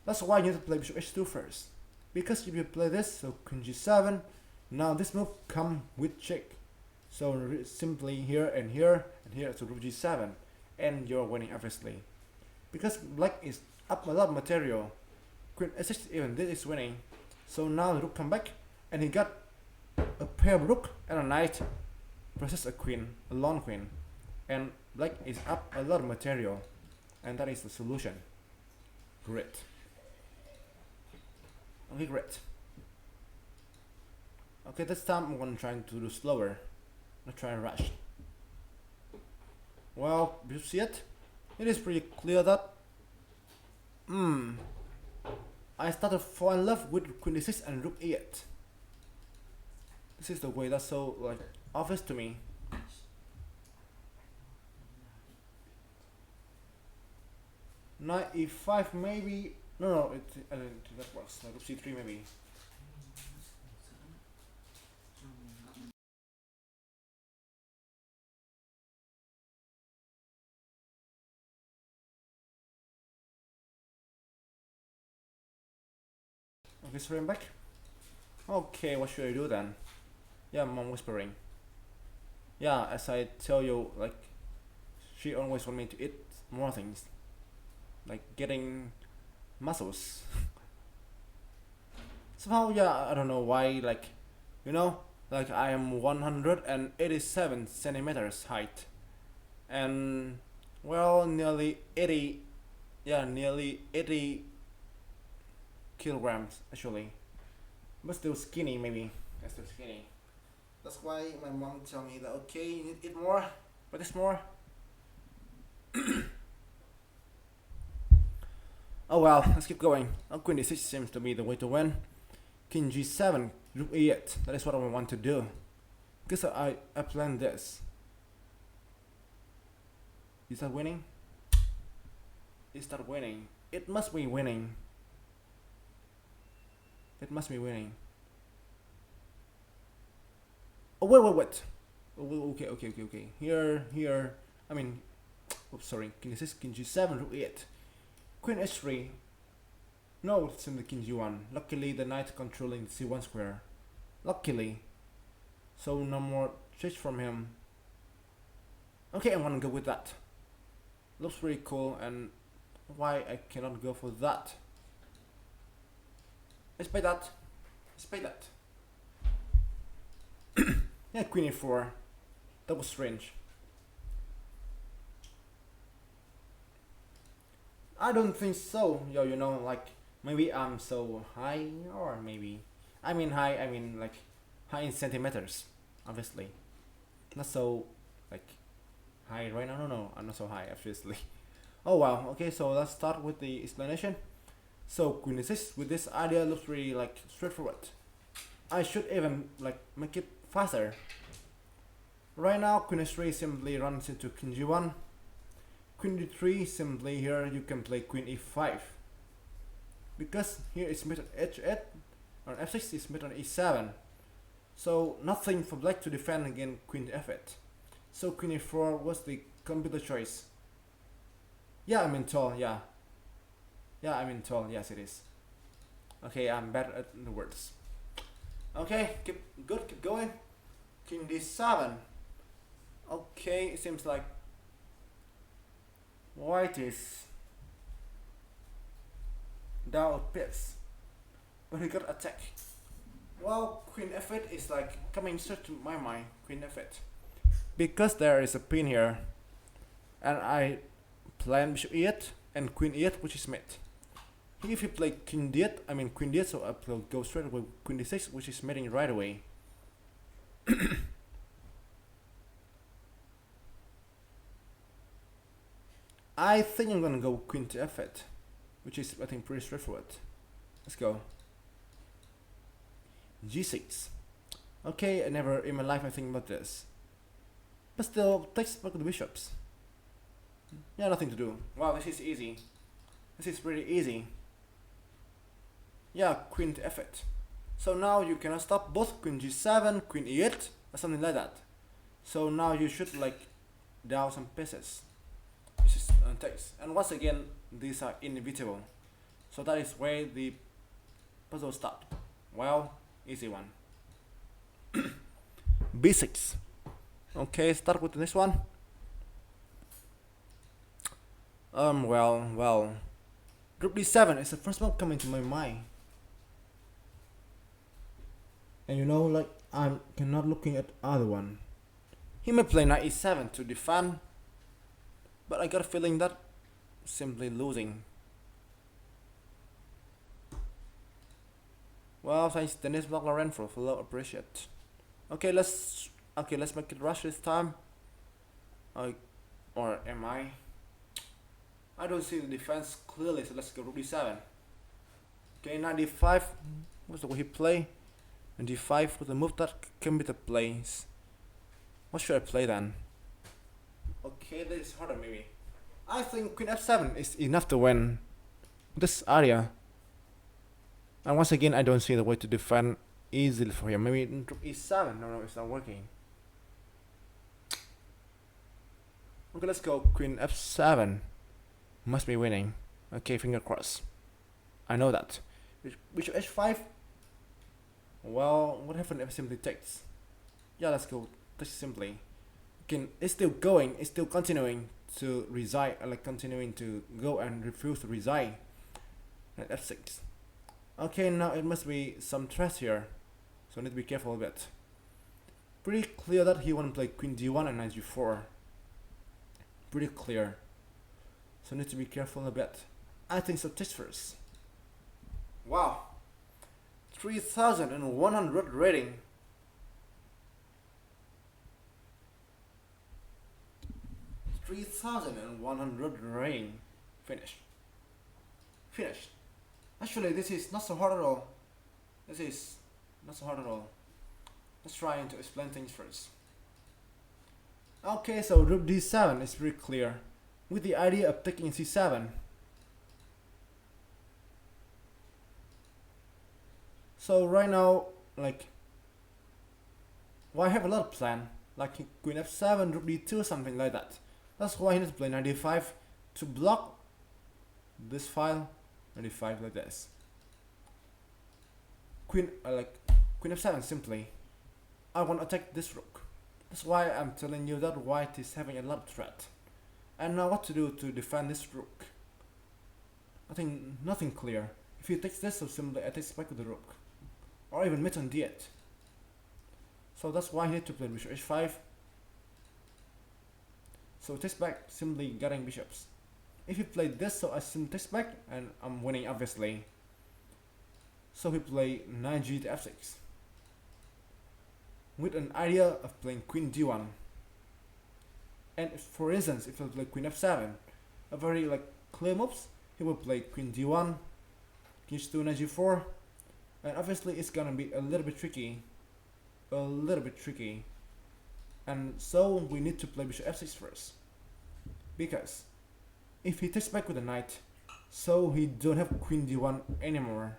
That's why you need to play bishop h2 first. Because if you play this, so queen g7, now this move come with check. So simply here and here and here, so rook g7, and you're winning obviously. Because black is up a lot of material. Queen h6, even this is winning. So now the rook come back, and he got a pair of rook and a knight versus a queen, a lone queen, and black is up a lot of material, and that is the solution. Great. Okay, great. Okay, this time I'm gonna try to do slower, not try and rush. Well, you see it? It is pretty clear that I started to fall in love with queen d6 and rook e8. This is the way that's so like obvious to me. Knight e5 maybe. No, I don't think that works. Like rook c3 maybe. Okay, sorry, I'm back. Okay, what should I do then? Yeah, mom whispering. Yeah, as I tell you, like, she always want me to eat more things. Like getting muscles. Somehow, yeah, I don't know why, like, you know, like I am 187 centimeters height. And, well, nearly 80, yeah, nearly 80 kilograms actually. But still skinny, maybe. I'm still skinny. That's why my mom tell me that okay, you need to eat more, but it's more. Oh well, let's keep going. Queen d6 seems to be the way to win. King g7, rook e8. That is what I want to do. Because I planned this. Is that winning? Is that winning? It must be winning. It must be winning. Oh wait. Oh, okay. Here. I mean, oops, sorry. King d6, king g7, rook e8. Queen h3. No, it's in the king g1. Luckily, the knight controlling the c1 square. Luckily. So no more tricks from him. Okay, I'm gonna go with that. Looks pretty cool, and why I cannot go for that? Let's play that. Yeah, queen e4. That was strange. I don't think so. Yo, you know, like maybe I'm so high, or maybe I mean like high in centimeters, obviously. Not so like high right now. No, I'm not so high, obviously. Oh wow. Okay, so let's start with the explanation. So queen d6 with this idea looks really like straightforward. I should even like make it faster. Right now, queen h3 simply runs into king g1. Queen d3 simply here you can play queen e5. Because here it's made on h8, or f6 is made on e7. So nothing for black to defend against queen f8. So queen e4 was the computer choice. Yeah, I mean tall, yeah. Yeah, I mean tall, yes it is. Okay, I'm better at the words. Okay, keep going. King d7. Okay, it seems like white is down pips, but he got attacked. Well, queen f8 is like coming straight to my mind. Queen f8, because there is a pin here, and I plan bishop e8 and queen e8, which is mate. If he play king d8, I mean queen d8, so I will go straight with queen d6, which is mating right away. I think I'm gonna go queen to f8, which is I think pretty straightforward. Let's go. g6. Okay, I never in my life I think about this. But still, takes back the bishops. Yeah, nothing to do. Wow, this is easy. This is pretty easy. Yeah, queen to f8. So now you cannot stop both queen g7, queen e8, or something like that. So now you should like down some pieces. This is takes. And once again, these are inevitable. So that is where the puzzle stopped. Well, easy one. b6. Okay, start with this one. Well. Rook d7 is the first one coming to my mind. And you know, like, I cannot looking at other one. He may play knight e7 to defend, but I got a feeling that simply losing. Well, thanks Dennis McLaren for follow, appreciate. Okay, let's make it rush this time. Or am I? I don't see the defense clearly, so let's go rook d7. Okay, knight d5. What's the way he play? And d5 with a move that can be the plays. What should I play then? Okay, this is harder maybe. I think queen f7 is enough to win this area. And once again, I don't see the way to defend easily for him. Maybe rook e7. No, it's not working. Okay, let's go queen f7. Must be winning. Okay, finger crossed. I know that. Bishop h5. Well, what happens if simply takes? Yeah, let's go. Take simply. Okay, it's still going. It's still continuing to resign. Like continuing to go and refuse to resign. At f6. Okay, now it must be some threat here, so I need to be careful a bit. Pretty clear that he want to play queen d1 and knight g4. Pretty clear. So I need to be careful a bit. I think so. Test first. Wow. 3,100 rating. $3,100 Finish. Finished. Actually, this is not so hard at all. This is not so hard at all. Let's try to explain things first. Okay, so rook d7 is pretty clear, with the idea of taking c7. So right now, like, well, I have a lot of plan, like queen f7, rook d2, something like that. That's why I need to play knight d5 to block this file. Knight d5 like this. Queen f7 simply. I want to attack this rook. That's why I'm telling you that white is having a lot of threat. And now what to do to defend this rook? I think nothing clear. If he takes this, so simply attacks back with the rook, or even mate on d8. So that's why I need to play bishop h5. So it takes back, simply getting bishops. If he played this, so I simply takes back, and I'm winning obviously. So he played knight g to f6, with an idea of playing queen d1. And if, for instance, if I play queen f7, a very like clear moves, he will play queen d1, king h2, knight g4, and obviously it's gonna be a little bit tricky, and so we need to play bishop f6 first, because if he takes back with a knight, so he don't have queen d1 anymore,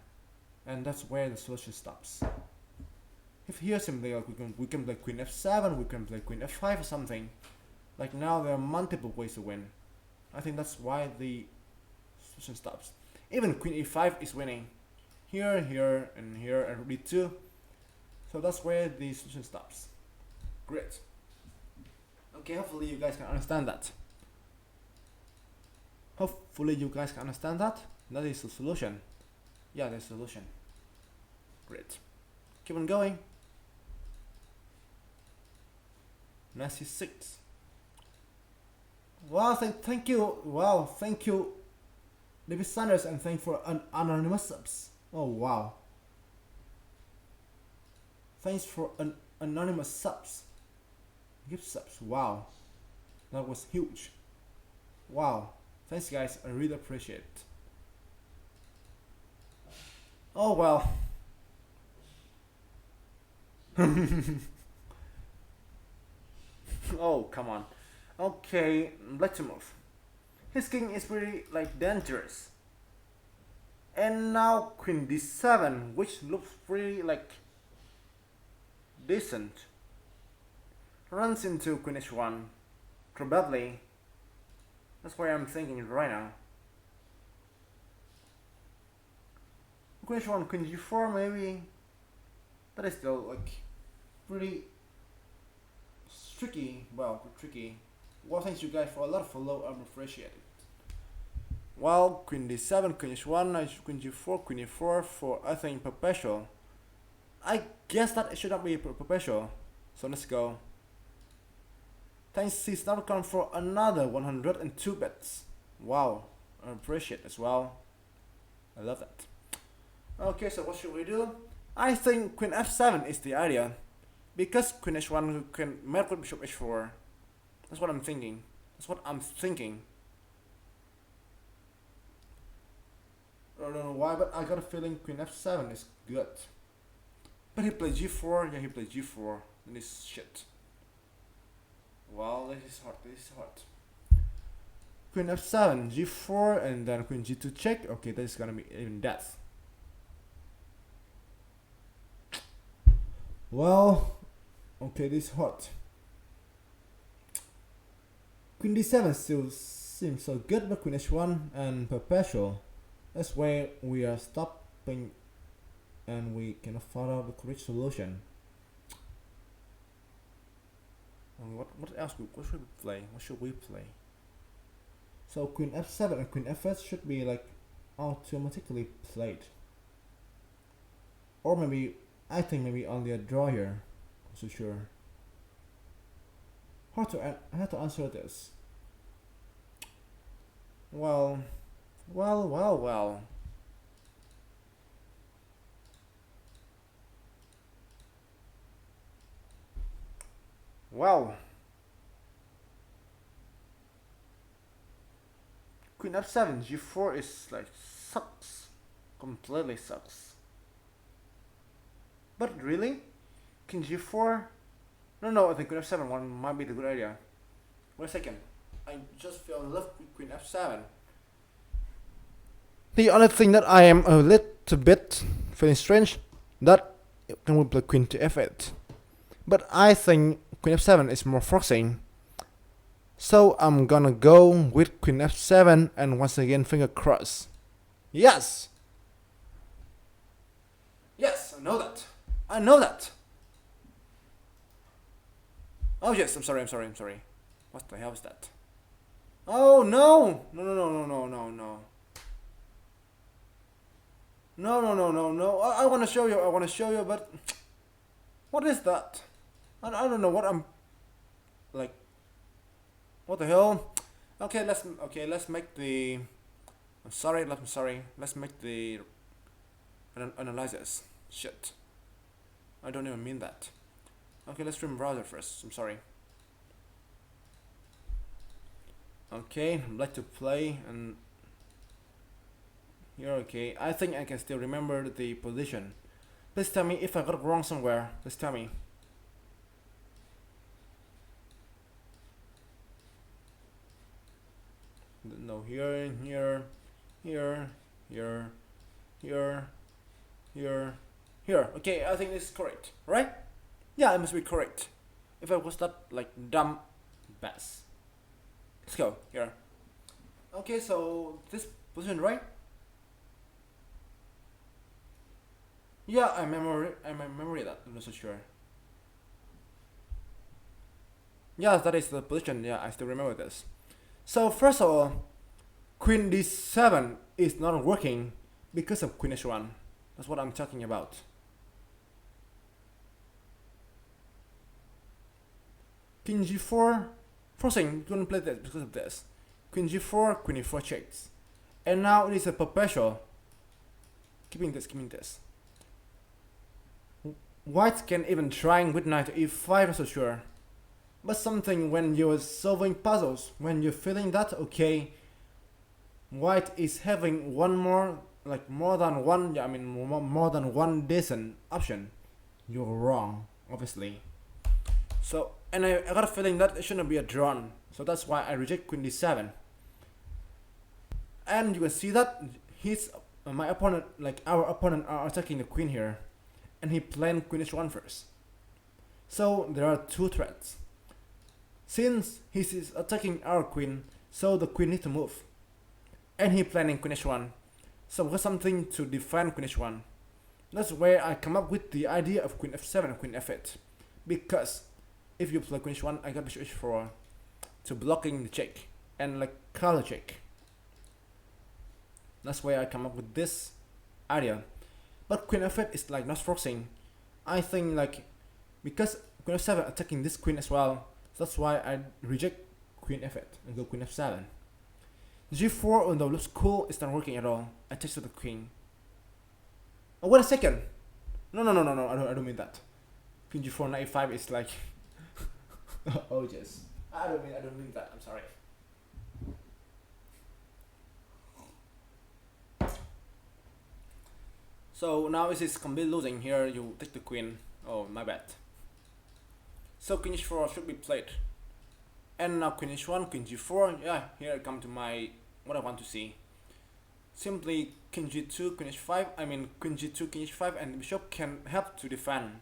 and that's where the solution stops. If here simply like we can play queen f7, we can play queen f5 or something. Like now there are multiple ways to win. I think that's why the solution stops. Even queen e5 is winning. Here, here, and here, and rook d2. So that's where the solution stops. Great. Okay, hopefully you guys can understand that. That is the solution. Yeah, that's the solution. Great. Keep on going. Knight c6. Wow, thank you. Wow, thank you, David Sanders, and thank for an anonymous subs. Oh wow. Thanks for an anonymous subs. Gift subs. Wow, that was huge. Wow, thanks guys. I really appreciate it. Oh well. Oh come on. Okay, let's move. His king is pretty like dangerous. And now queen d7, which looks pretty like decent. Runs into queen h1. Probably. That's why I'm thinking right now. Queen h1, queen g4 maybe. That is still like pretty tricky. Well, tricky. Well, thanks you guys for a lot of follow. I appreciate it. Well, queen d7, queen h1, knight queen g4, queen e4 for I think perpetual. I guess that it should not be perpetual. So let's go. Thanks C.com for another 102 bits. Wow, I appreciate it as well. I love that. Okay, so what should we do? I think queen f7 is the idea, because queen h1 can mate with bishop h4. That's what I'm thinking. don't know why, but I got a feeling queen f7 is good. But he played g4, yeah, he played g4, and this shit. Well, this is hard, this is hard. Queen f7, g4, and then queen g2 check. Okay, this is gonna be even death. Well, okay, this is hot. Queen d7 still seems so good, but queen h1 and perpetual. That's where we are stopping, and we cannot follow the correct solution. What else? What should we play? What should we play? So queen f7 and queen f8 should be like automatically played. Or maybe, I think maybe only a draw here. I'm so sure. How to answer this? Well. Well. Queen f7, g4 is like sucks. Completely sucks. But really? King g4? No, I think queen f7 one might be the good idea. Wait a second. I just fell in love with queen f7. The only thing that I am a little bit feeling strange, that can we play queen to f8. But I think queen f7 is more forcing. So I'm gonna go with queen f7 and once again finger cross. Yes! Yes, I know that. I know that. Oh yes, I'm sorry. What the hell is that? Oh no! No. No. I wanna show you, but what is that? I don't know what I'm like. What the hell? Okay, let's make the. I'm sorry. Let's make the analysis. Shit. I don't even mean that. Okay, let's stream browser first. I'm sorry. Okay, I'd like to play and here. Okay, I think I can still remember the position. Please tell me if I got it wrong somewhere. Please tell me. No, here. Okay, I think this is correct, right? Yeah, it must be correct. If I was not like dumb bass. Let's go here. Okay, so this position, right? Yeah, I remember that. I'm not so sure. Yeah, that is the position. Yeah, I still remember this. So first of all, queen d7 is not working because of queen h1. That's what I'm talking about. King g4, forcing, couldn't play this because of this. Queen g4, queen e4 checks. And now it is a perpetual. Keeping this. White can even trying with knight to e5, I'm so sure. But something when you're solving puzzles, when you're feeling that, okay, white is having one more, like more than one decent option. You're wrong, obviously. So, and I got a feeling that it shouldn't be a drawn. So that's why I reject queen d7. And you can see that my opponent, like our opponent, are attacking the queen here. And he planned queen h1 first. So there are two threats. Since he is attacking our queen, so the queen needs to move. And he planning queen h1. So we got something to defend queen h1. That's where I come up with the idea of queen f7 and queen f8. Because if you play queen h1, I got bishop h4 to blocking the check and like color check. That's why I come up with this idea. But queen f8 is like not forcing. I think like because queen f7 attacking this queen as well. That's why I reject queen f8 and go queen f7. g4 although looks cool, it's not working at all. Attached to the queen. Oh wait a second. No. I don't mean that. Queen g4 knight e5 is like oh yes. I don't mean that. I'm sorry. So now it is completely losing. Here you take the queen. Oh, my bad. So queen h4 should be played. And now queen h1, queen g4. Yeah, here I come to my what I want to see. Simply king g2, queen h5. I mean queen g2, king h5, and the bishop can help to defend.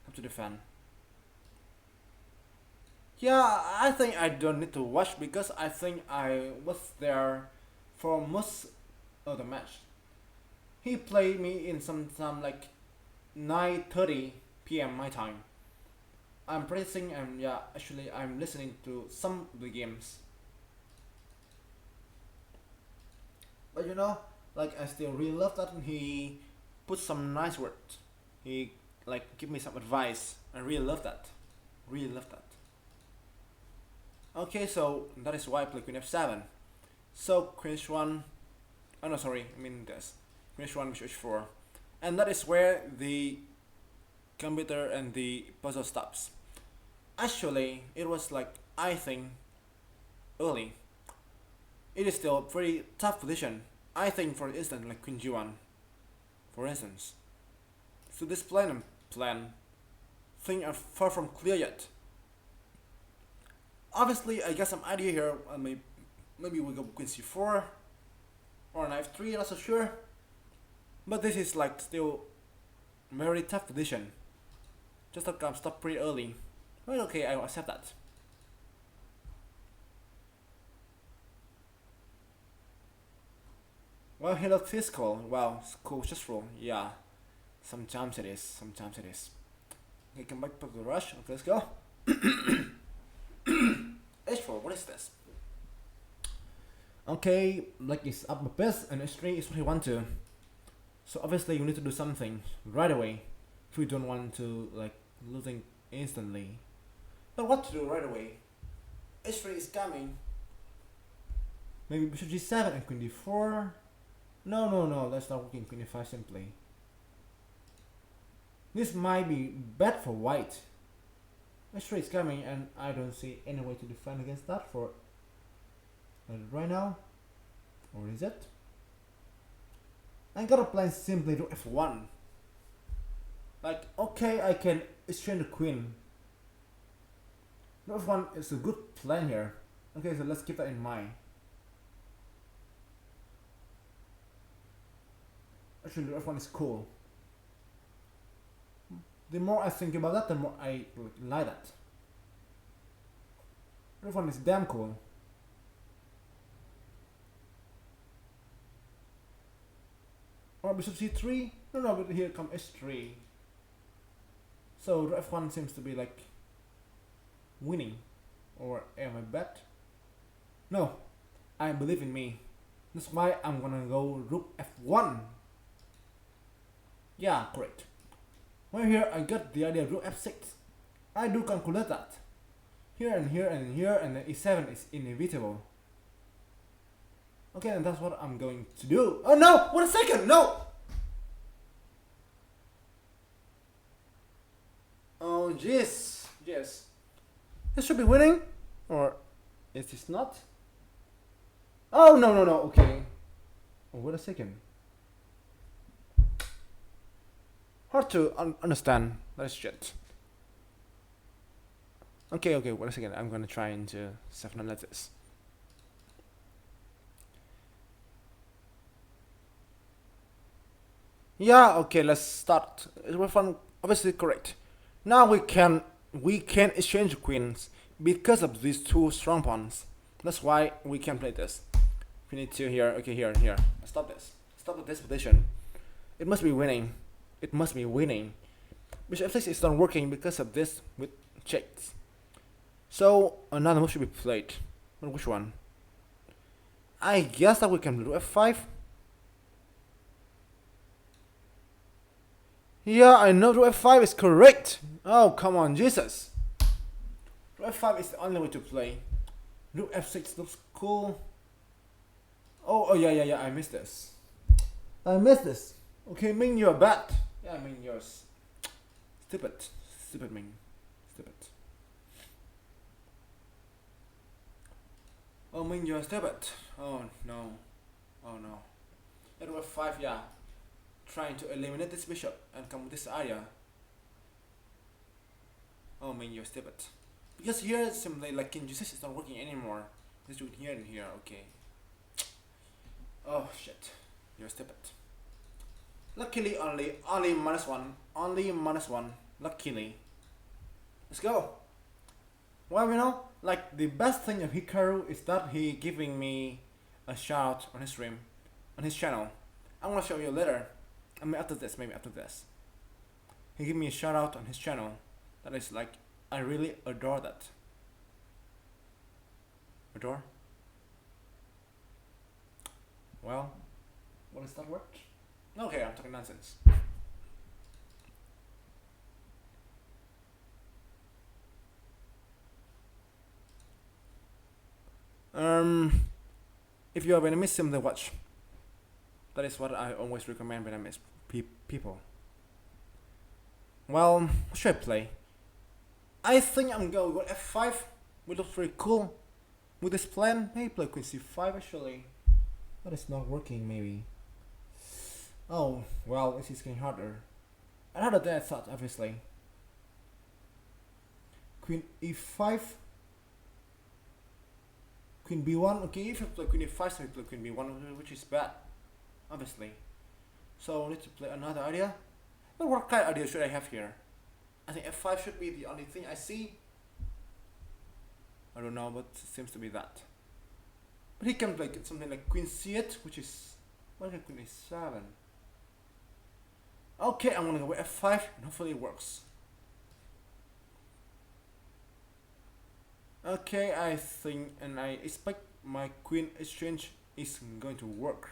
Help to defend. Yeah, I think I don't need to watch because I think I was there for most of the match. He played me in some time like 9:30 p.m. my time. I'm practicing and yeah, actually I'm listening to some of the games. But you know, like I still really love that he put some nice words. He like give me some advice. I really love that. Really love that. Okay, so that is why I play queen f7. So queen h1. Oh no, sorry, I mean this. Queen h1, bishop h4, and that is where the computer and the puzzle stops. Actually, it was like I think early. It is still a pretty tough position. I think, for instance, like queen g1, for instance. So this plan, things are far from clear yet. Obviously, I got some idea here. Maybe we go queen c4 or knight f3. Not so sure. But this is like still very tough position. Just that I'm stopped pretty early. Well, okay, I will accept that. Well, hello Tisco. Wow, cool, just roll. Yeah, sometimes it is. Sometimes it is. Okay, come back to the rush. Okay, let's go. H4, what is this? Okay, like it's up my best, and H3 is what I want to. So obviously you need to do something right away if you don't want to like losing instantly. But what to do right away? H3 is coming. Maybe bishop g7 and queen d4. No, that's not working. Queen d5 simply. This might be bad for white. H3 is coming and I don't see any way to defend against that for right now. Or is it? I gotta plan simply to f1. Like, okay, I can exchange the queen. F1 is a good plan here. Okay, so let's keep that in mind. Actually, F1 is cool. The more I think about that, the more I like that. F1 is damn cool. Or bishop c3? No, but here comes h3. So f1 seems to be like winning. Or am I bad? No, I believe in me. That's why I'm gonna go rook f1. Yeah, correct. Well, here I got the idea of rook f6. I do calculate that. Here and here and here, and then e7 is inevitable. Okay, and that's what I'm going to do. Oh no! Wait a second! No! Oh jeez. Yes. This should be winning. Or is this not? Oh no. Okay. Oh, wait a second. Hard to understand. That is shit. Okay, wait a second. I'm gonna try into self-analysis. Yeah, okay, let's start. It was fun, obviously correct. Now we can exchange queens because of these two strong pawns. That's why we can play this. We need to here. Okay, here. Stop this. Stop at this position. It must be winning. It must be winning. Bishop f6 is not working because of this with checks. So another move should be played. But which one? I guess that we can do f5. Yeah, I know rook f5 is correct. Oh, come on, Jesus. Rook f5 is the only way to play. Rook f6 looks cool. Oh yeah, I missed this. Okay, Ming, you're bad. Yeah, Ming, you're stupid. Stupid, Ming. Stupid. Oh, Ming, you're stupid. Oh no. Rook f5, yeah. trying to eliminate this bishop and come with this idea. Oh man, you're stupid. Because here it's simply like king g6 is not working anymore. Let's do it here and here, okay. Oh shit, you're stupid. Luckily only minus one, luckily. Let's go. Well, you know, like the best thing of Hikaru is that he giving me a shout on his stream, on his channel. I'm gonna show you later. I mean maybe after this. He gave me a shout out on his channel. That is like, I really adore that. Adore? Well, what is that word? Okay, I'm talking nonsense. If you have any miss simply watch. That is what I always recommend when I miss people. Well, what should I play? I think I'm going with f5. We look very cool with this plan. Maybe play queen c5 actually. That is not working maybe. Oh, well, this is getting harder. And harder than I thought, obviously. Queen e5. Queen b1. Okay, if you play queen e5, so you play queen b1, which is bad, obviously. So I need to play another idea. But what kind of idea should I have here? I think f5 should be the only thing I see. I don't know, but it seems to be that. But he can play something like queen c8, which is... what is queen a7? Okay, I'm gonna go with f5 and hopefully it works. Okay, I think and I expect my queen exchange is going to work.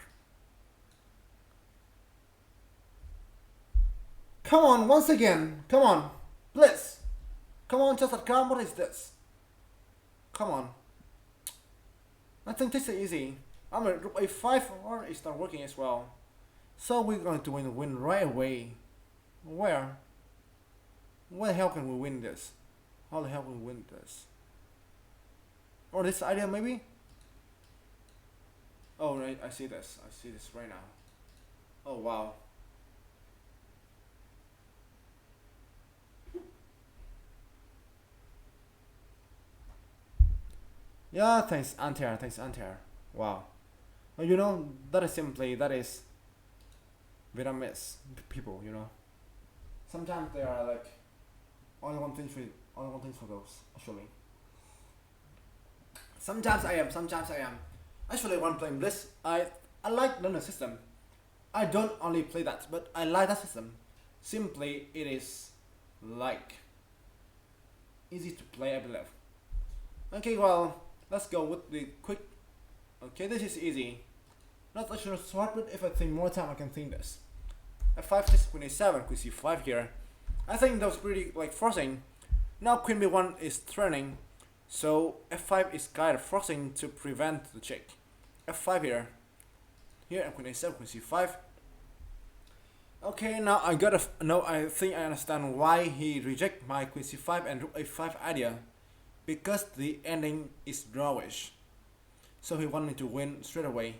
Come on, once again. Come on, please. Come on, chess.com. What is this? Come on. I think this is easy. I'm gonna rook a5 or it's not working as well. So we're going to win right away. Where? Where the hell can we win this? How the hell can we win this? Or this idea maybe? Oh, right, I see this. I see this right now. Oh, wow. Yeah, thanks Anter, Wow. Well, you know, that is Vietnamese people, you know. Sometimes they are like only one thing for those, actually. Sometimes I am. Actually, when playing Blitz, I like the system. I don't only play that, but I like that system. Simply, it is like easy to play, I believe. Okay, well, let's go with the quick. Okay, this is easy. Not actually so hard, but if I think more time, I can think this. f5, 6, queen a7, queen c5 here. I think that was pretty like forcing. Now queen b1 is threatening. So f5 is kind of forcing to prevent the check. f5 here. Here and queen a7, queen c5. Okay, now I think I understand why he reject my queen c5 and rook a5 idea. Because the ending is drawish. So he wanted me to win straight away.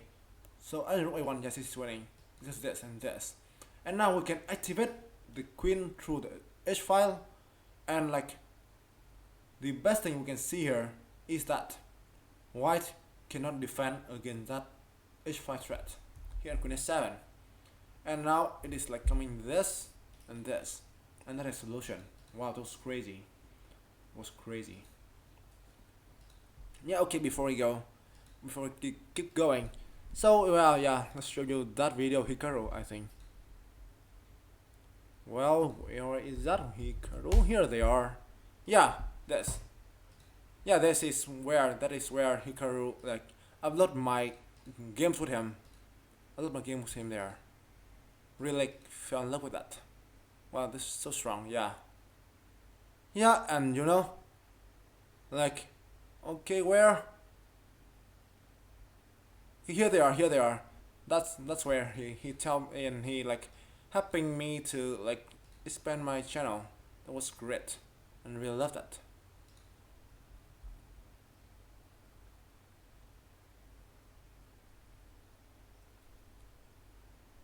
So I rook a1, yes, he's winning. Just this and this. And now we can activate the queen through the h file and like the best thing we can see here is that white cannot defend against that h5 threat. Here queen a7. And now it is like coming this and this. And that is solution. Wow, that was crazy. It was crazy. Yeah, okay, before we keep going. So, well, yeah, let's show you that video Hikaru, I think. Well, where is that Hikaru? Here they are. Yeah, this. Yeah, that is where Hikaru like upload my games with him. Upload my games with him there. Really like fell in love with that. Wow, this is so strong. Yeah. Yeah, and you know, like, okay, where? Here they are. That's where he tell me and he like helping me to like expand my channel. That was great, and really love that.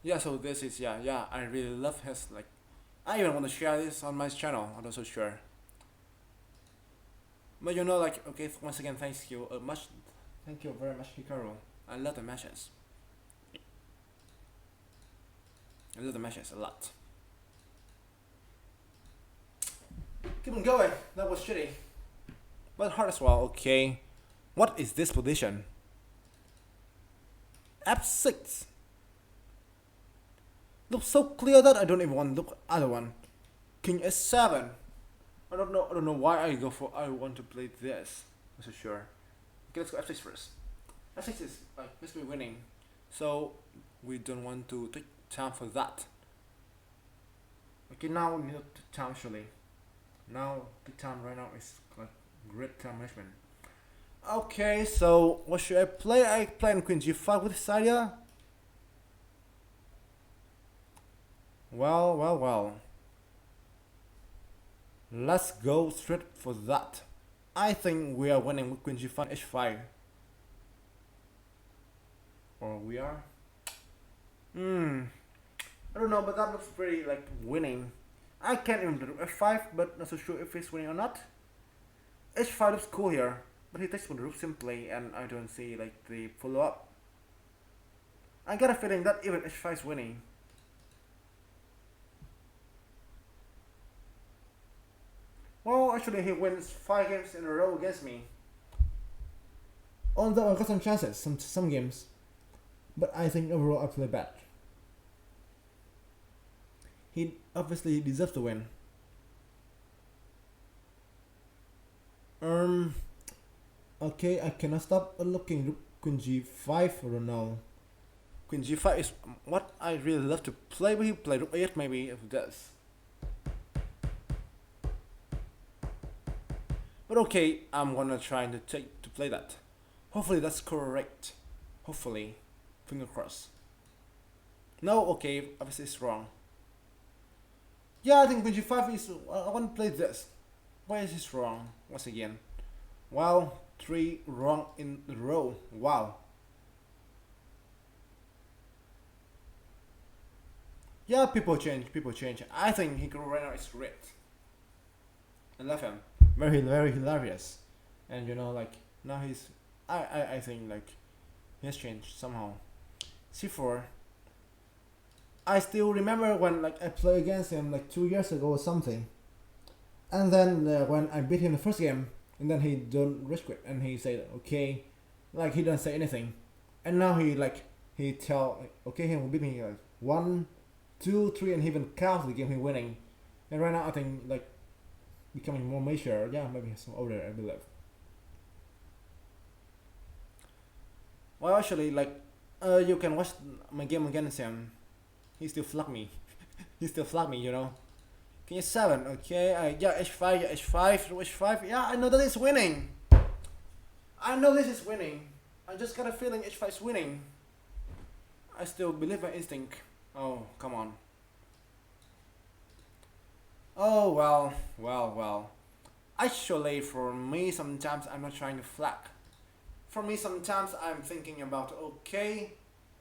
Yeah, so this is yeah. I really love his like. I even want to share this on my channel. I'm not so sure. But you know, like okay, once again, thank you much. Thank you very much, Hikaru. I love the matches. I love the matches a lot. Keep on going. That was shitty, but hard as well. Okay, what is this position? F6. Looks so clear that I don't even want to look at the other one. King S7. I don't know. I don't know why I go for. I want to play this. I'm so sure. Okay, let's go F6 first. F6 is basically winning, so we don't want to take time for that. Okay, now we need to time actually. Now the time right now is like great time management. Okay, so what should I play? I play on Queen G5 with this idea. Well. Let's go straight for that. I think we are winning with Queen G5 H5. Or we are? I don't know, but that looks pretty like winning. I can't even do F5, but not so sure if he's winning or not. H5 looks cool here, but he takes the rook simply, and I don't see like the follow up. I got a feeling that even H5 is winning. Well, actually, he wins 5 games in a row against me. Although I got some chances, some games, but I think overall I play bad. He obviously deserves to win. Okay, I cannot stop looking Queen G5. I don't know. Queen G5 is what I really love to play. But he play Rook A8 maybe if it does. But okay, I'm gonna try to play that. Hopefully that's correct. Hopefully, finger crossed. No, okay, obviously it's wrong. Yeah, I think Queen G5 is. I want to play this. Why is this wrong? Once again. Wow, 3 wrong in a row. Wow. Yeah, people change. I think Hikaru right now is great. I love him. Very hilarious. And you know, like now he's. I think like he has changed somehow. C4. I still remember when like I played against him like 2 years ago or something. And then when I beat him the first game, and then he don't risk quit, and he said okay, like he don't say anything, and now he tell like, okay he will beat me like 1, 2, 3, and he even counts the game he winning, and right now I think like becoming more mature, yeah maybe some older I believe. Well actually like you can watch my game against him, he still flag me, you know. King E7, okay, yeah, H5, yeah, H5, through H5, yeah, I know that it's winning. I know this is winning. I just got a feeling H5 is winning. I still believe my instinct. Oh, come on. Oh, well. Actually, for me, sometimes I'm not trying to flag. For me, sometimes I'm thinking about, okay,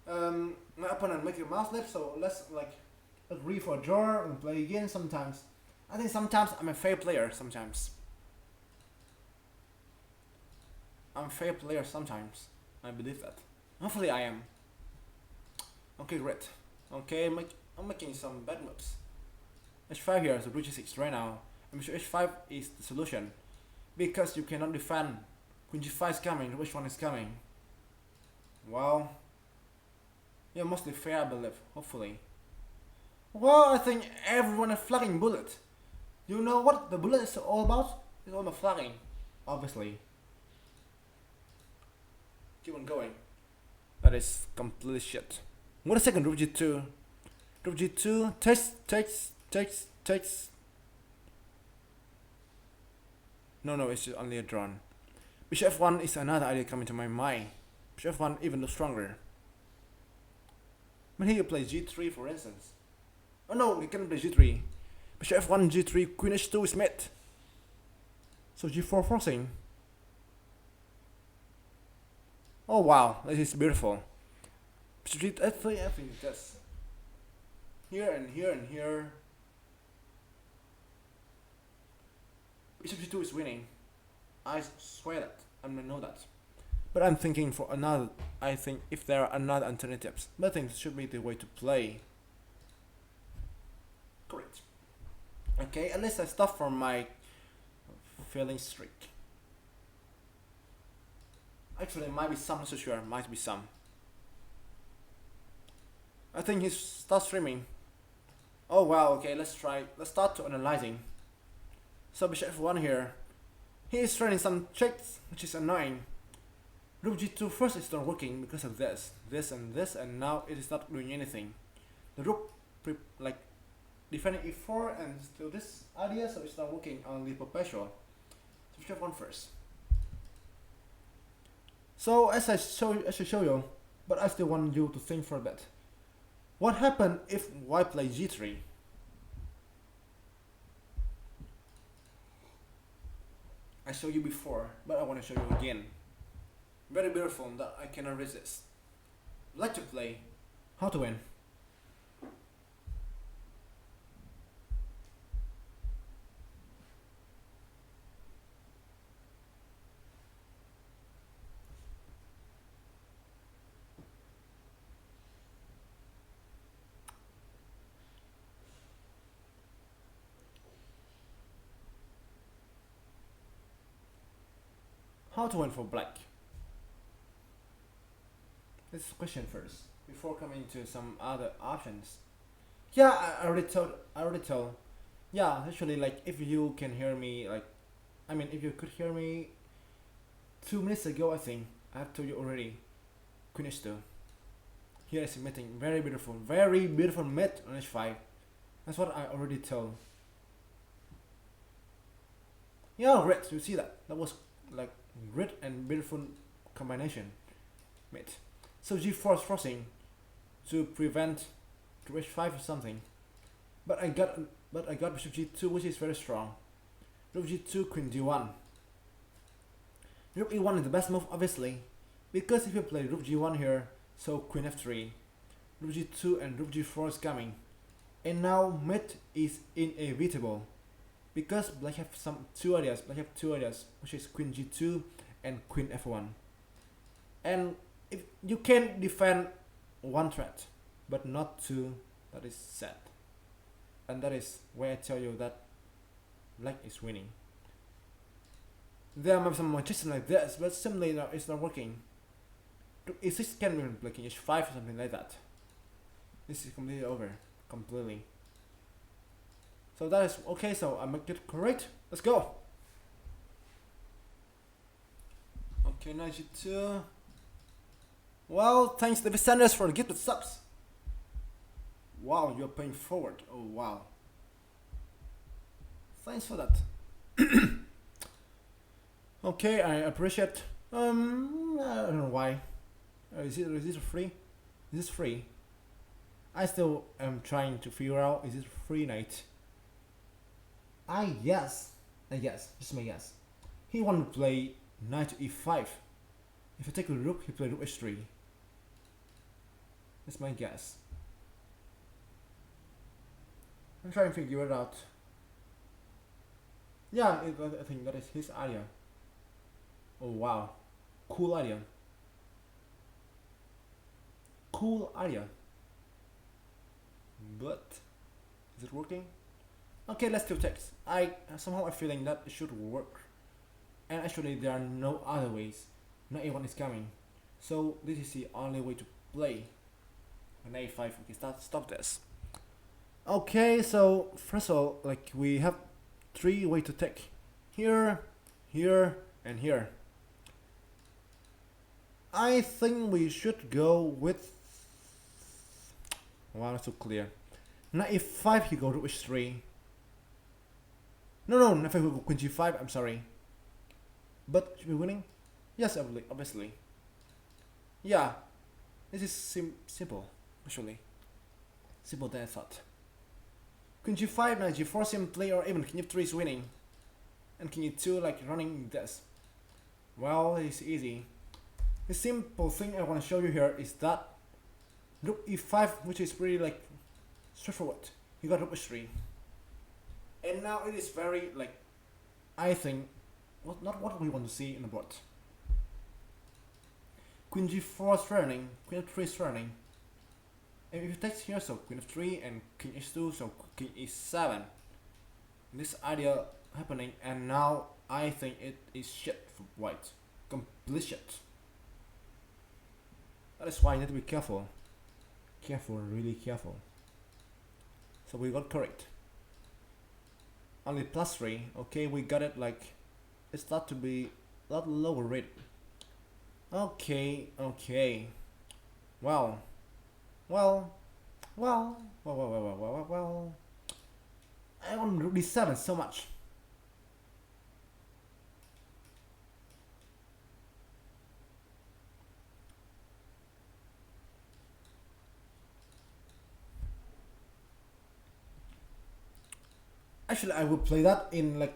my opponent make a mouse lift, so let's like agree for a draw and play again sometimes. I think sometimes I'm a fair player sometimes. I'm a fair player sometimes. I believe that. Hopefully I am. Okay, great. Okay, I'm making some bad moves. H5 here, so rook g6 right now. I'm sure H5 is the solution. Because you cannot defend. Queen g5 is coming, which one is coming? Well, yeah, mostly fair I believe, hopefully. Well, I think everyone is flagging bullet. You know what the bullet is all about? It's all about flagging, obviously. Keep on going. That is complete shit. What a second, rook g2. Rook g2, takes. No, it's just only a drawn. Bishop f1 is another idea coming to my mind. Bishop f1 even stronger. But here plays g3 for instance. Oh no, he can play g3. Bishop f1, g3, queen h2 is met. So g4 forcing. Oh wow, this is beautiful. Bishop g3, I think that's here and here and here. Bishop g2 is winning. I swear that. I know that. But I'm thinking for another. I think if there are another alternatives, but I think this should be the way to play. Correct. Okay, at least I stop from my failing streak. Actually, might be some. Not so sure. Might be some. I think he's start streaming. Oh wow. Okay, let's try. Let's start to analyzing. So bishop f1 here. He is trying some checks, which is annoying. Rook g2 first is not working because of this, and now it is not doing anything. The rook like defending e4 and still this idea, so it's not working only perpetual. So bishop f1 first. So as I show you, but I still want you to think for a bit. What happened if white play g3? I showed you before, but I want to show you again. Very beautiful that I cannot resist. Like to play. How to win? How to win for black? This is question first, before coming to some other options. Yeah, I already told. Yeah, actually, like, if you can hear me, like, I mean, if you could hear me 2 minutes ago, I think, I have told you already. Queen h2. Here is meeting, very beautiful mate on h5. That's what I already told. Yeah, red, you see that? That was, like, great and beautiful combination. Mate. So g4 is forcing to prevent to h5 or something. But I got bishop g2, which is very strong. Rook g2, queen g1. Rook e1 is the best move, obviously, because if you play rook g1 here, so queen f3, rook g2 and rook g4 is coming, and now mate is inevitable, because black have two ideas, which is queen g2 and queen f1, and if you can defend one threat, but not two, that is sad. And that is where I tell you that black is winning. There might be some magician like this, but simply no, it's not working. E6 can be blocking h5 or something like that. This is completely over. Completely. So that is okay, so I make it correct. Let's go. Okay, knight g2. Well, thanks David Sanders for the gifted subs. Wow, you're playing forward. Oh wow. Thanks for that. Okay, I appreciate. I don't know why. Is this free? Is this free? I still am trying to figure out. Is it free knight? I guess. Just my guess. He want to play knight to e5. If I take a rook, he play rook h3. That's my guess. I'm trying to figure it out. Yeah, I think that is his idea. Oh wow, cool idea. Cool idea. But is it working? Okay, let's do text. I somehow I'm feeling that it should work. And actually there are no other ways. Not everyone is coming. So this is the only way to play. An a5. Okay, stop this. Okay, so first of all, like we have 3 ways to take. Here, here, and here. I think we should go with. Wow, that's so clear. Knight e5, he go to h3. No, if I go queen g5, I'm sorry. But should we winning? Yes, obviously. Yeah, this is simple, actually. Simple than I thought. Queen g5, knight g4 simply, or even king f3 is winning. And king e2 like running this. Well, it's easy. The simple thing I want to show you here is that rook e5, which is pretty like straightforward. He got rook h3, and now it is very like, I think, not what we want to see in the board. Queen g4 is running, queen f3 is running. And if you take here, so queen f3 and king h2, so king e7. This idea happening, and now I think it is shit for white. Complete shit. That is why you need to be careful. Careful, really careful. So we got correct. Only +3. Okay, we got it like, it start to be a lot lower rate. Okay. Well. I want rook d7 so much. Actually, I will play that in like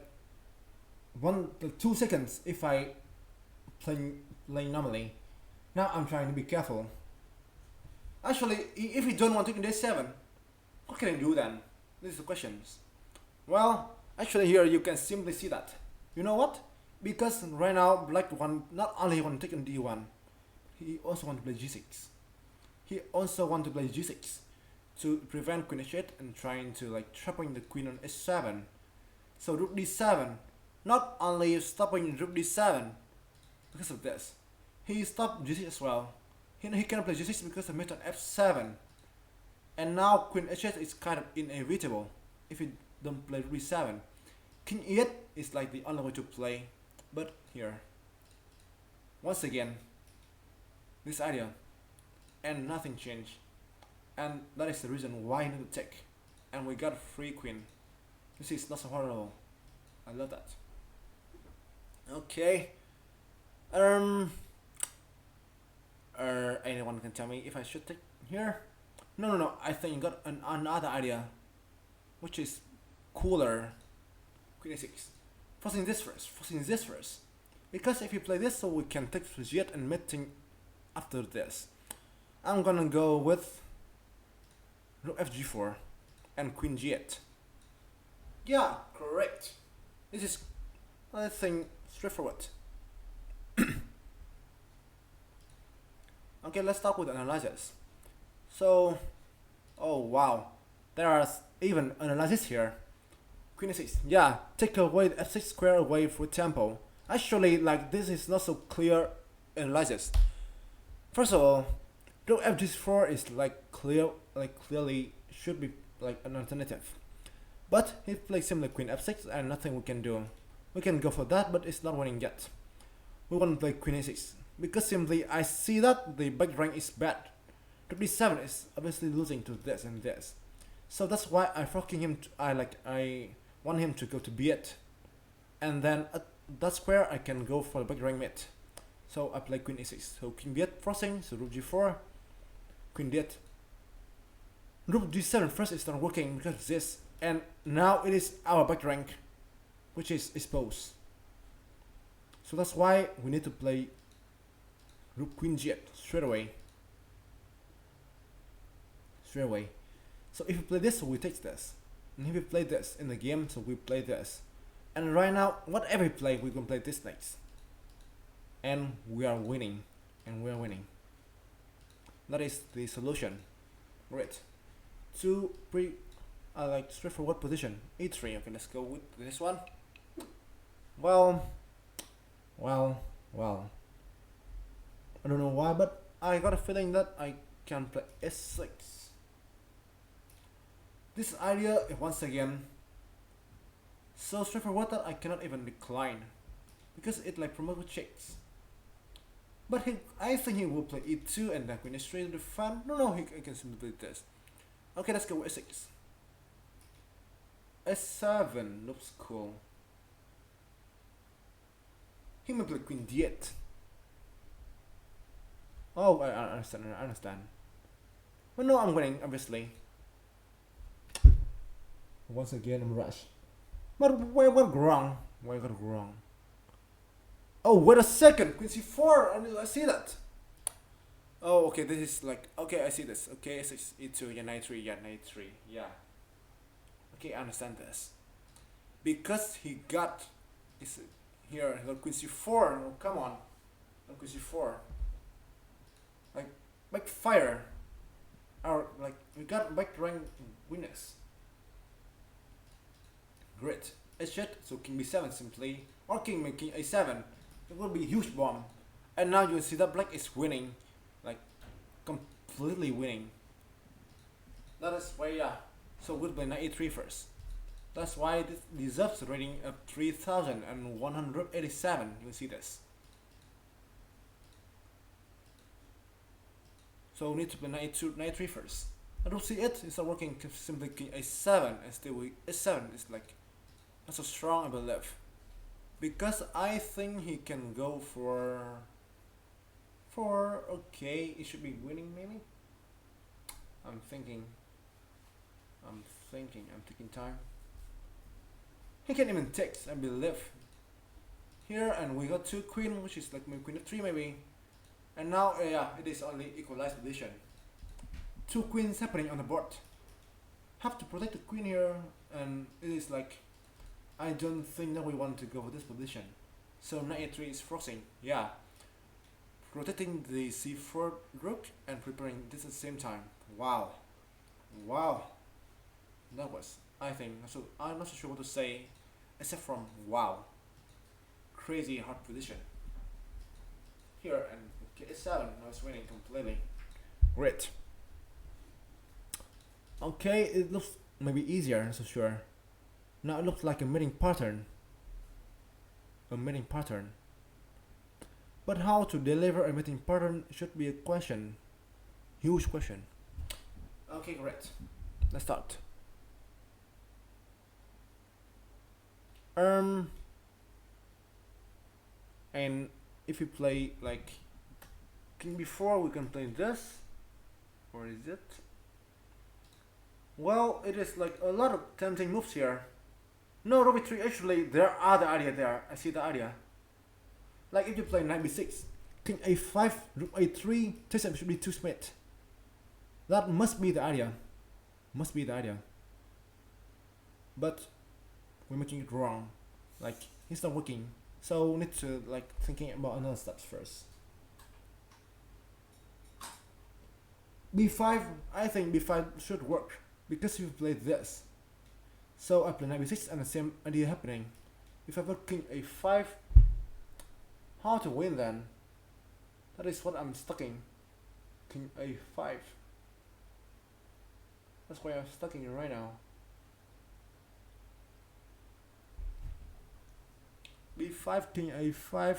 2 seconds if I play normally. Now I'm trying to be careful. Actually, if you don't want to do d7, what can I do then? This is the questions. Well, actually here you can simply see that. You know what? Because right now black one not only want to take on d1, he also want to play g6. He also want to play g6 to prevent queen h8 and trying to like trapping the queen on h7. So rook d7, not only stopping rook d7 because of this, he stopped g6 as well. He cannot play g6 because of mate on f7. And now queen h8 is kind of inevitable if you don't play rook d7. King e8 is like the only way to play, but here, once again, this idea, and nothing changed. And that is the reason why I need to take. And we got free queen. This is not so horrible. I love that. Okay. Anyone can tell me if I should take here? No. I think I got another idea, which is cooler. Queen a6. Forcing this first. Because if you play this, so we can take for g8 and mating after this. I'm gonna go with rook fg4 and queen g8. Yeah, correct. This is, I think, straightforward. Okay, let's start with analysis. So, oh wow, there are even analysis here. Queen a6, yeah, take away the f6 square away for tempo. Actually, like, this is not so clear analysis. First of all, rook fg4 is like clearly should be like an alternative. But he plays simply queen f6 and nothing we can do. We can go for that, but it's not winning yet. We want to play queen a6 because simply I see that the back rank is bad. Rook d7 is obviously losing to this and this. So that's why I forking him to, I want him to go to b8. And then at that square I can go for the back rank mate. So I play queen a6. So king b8 forcing, so rook g4, queen d8. Rook d7 first is not working because of this, and now it is our back rank which is exposed. So that's why we need to play rook queen g8 straight away. So if we play this, so we take this. And if we play this in the game, so we play this. And right now, whatever we play, we can play this next. And we are winning. That is the solution. Great. Two like straightforward position. e3. Okay, let's go with this one. Well. I don't know why, but I got a feeling that I can play s6. This idea, once again, so straightforward that I cannot even decline, because it like promotes checks. But I think he will play e2 and then queen h3 to defend. No, he can simply play this. Okay, let's go with s6. s7 looks cool. He may play queen d8. Oh, I understand. But no, I'm winning, obviously. Once again, I'm rushed. But where went wrong? Oh, wait a second! Queen c4! I see that. Oh, okay, this is like, okay, I see this. Okay, it's e2, yeah, knight 3, yeah, knight 3, yeah. Okay, I understand this. Because he got, is here, he got queen c4, oh, come on. Queen c4. Like fire. Or, like, we got back rank winners. Great. H8, so king b7 simply, or king a7. It will be a huge bomb. And now you see that black is winning. Like, completely winning. That is why, yeah. So we'll play knight e3 first. That's why it deserves a rating of 3187. You see this. So we need to play knight 3 first. I don't see it. It's not working. Simply king a7 and still we a7 is like not so strong, I believe. Because I think he can go for okay, it should be winning maybe. I'm thinking time. He can even take, I believe. Here, and we got 2 queen, which is like maybe queen of 3 maybe. And now, yeah, it is only equalized position. 2 queens happening on the board. Have to protect the queen here, and it is like, I don't think that we want to go for this position. So knight e3 is forcing, yeah. Protecting the c4 rook and preparing this at the same time. Wow. Wow. That was, I think, so I'm not so sure what to say, except from wow. Crazy hard position. Here, and okay, a7, now it's winning completely. Great. Okay, it looks maybe easier, not so sure. Now it looks like a mating pattern. A mating pattern. But how to deliver a mating pattern should be a question. Huge question. Okay, great. Let's start. And if you play like king before, we can play this. Or is it? Well, it is like a lot of tempting moves here. No, rook b3, actually there are the idea there. I see the idea. Like if you play knight b6, king a5, rook a3, takes up should be 2 smith. That must be the idea. Must be the idea. But we're making it wrong. Like it's not working. So we need to like thinking about another steps first. b5, I think b5 should work because if you play this. So I play knight b6 and the same idea happening. If I put king a5, how to win then? That is what I'm stuck in. King a5. That's why I'm stuck in right now. b5, king a5,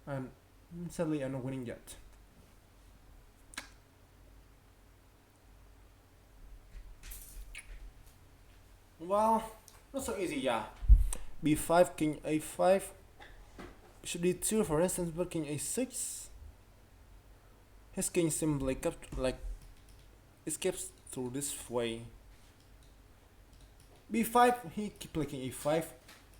and sadly I'm not winning yet. Well, not so easy, yeah. b5, king a5, should be 2 for instance, but king a6. His king simply kept like escapes through this way. b5, he keep playing king a5.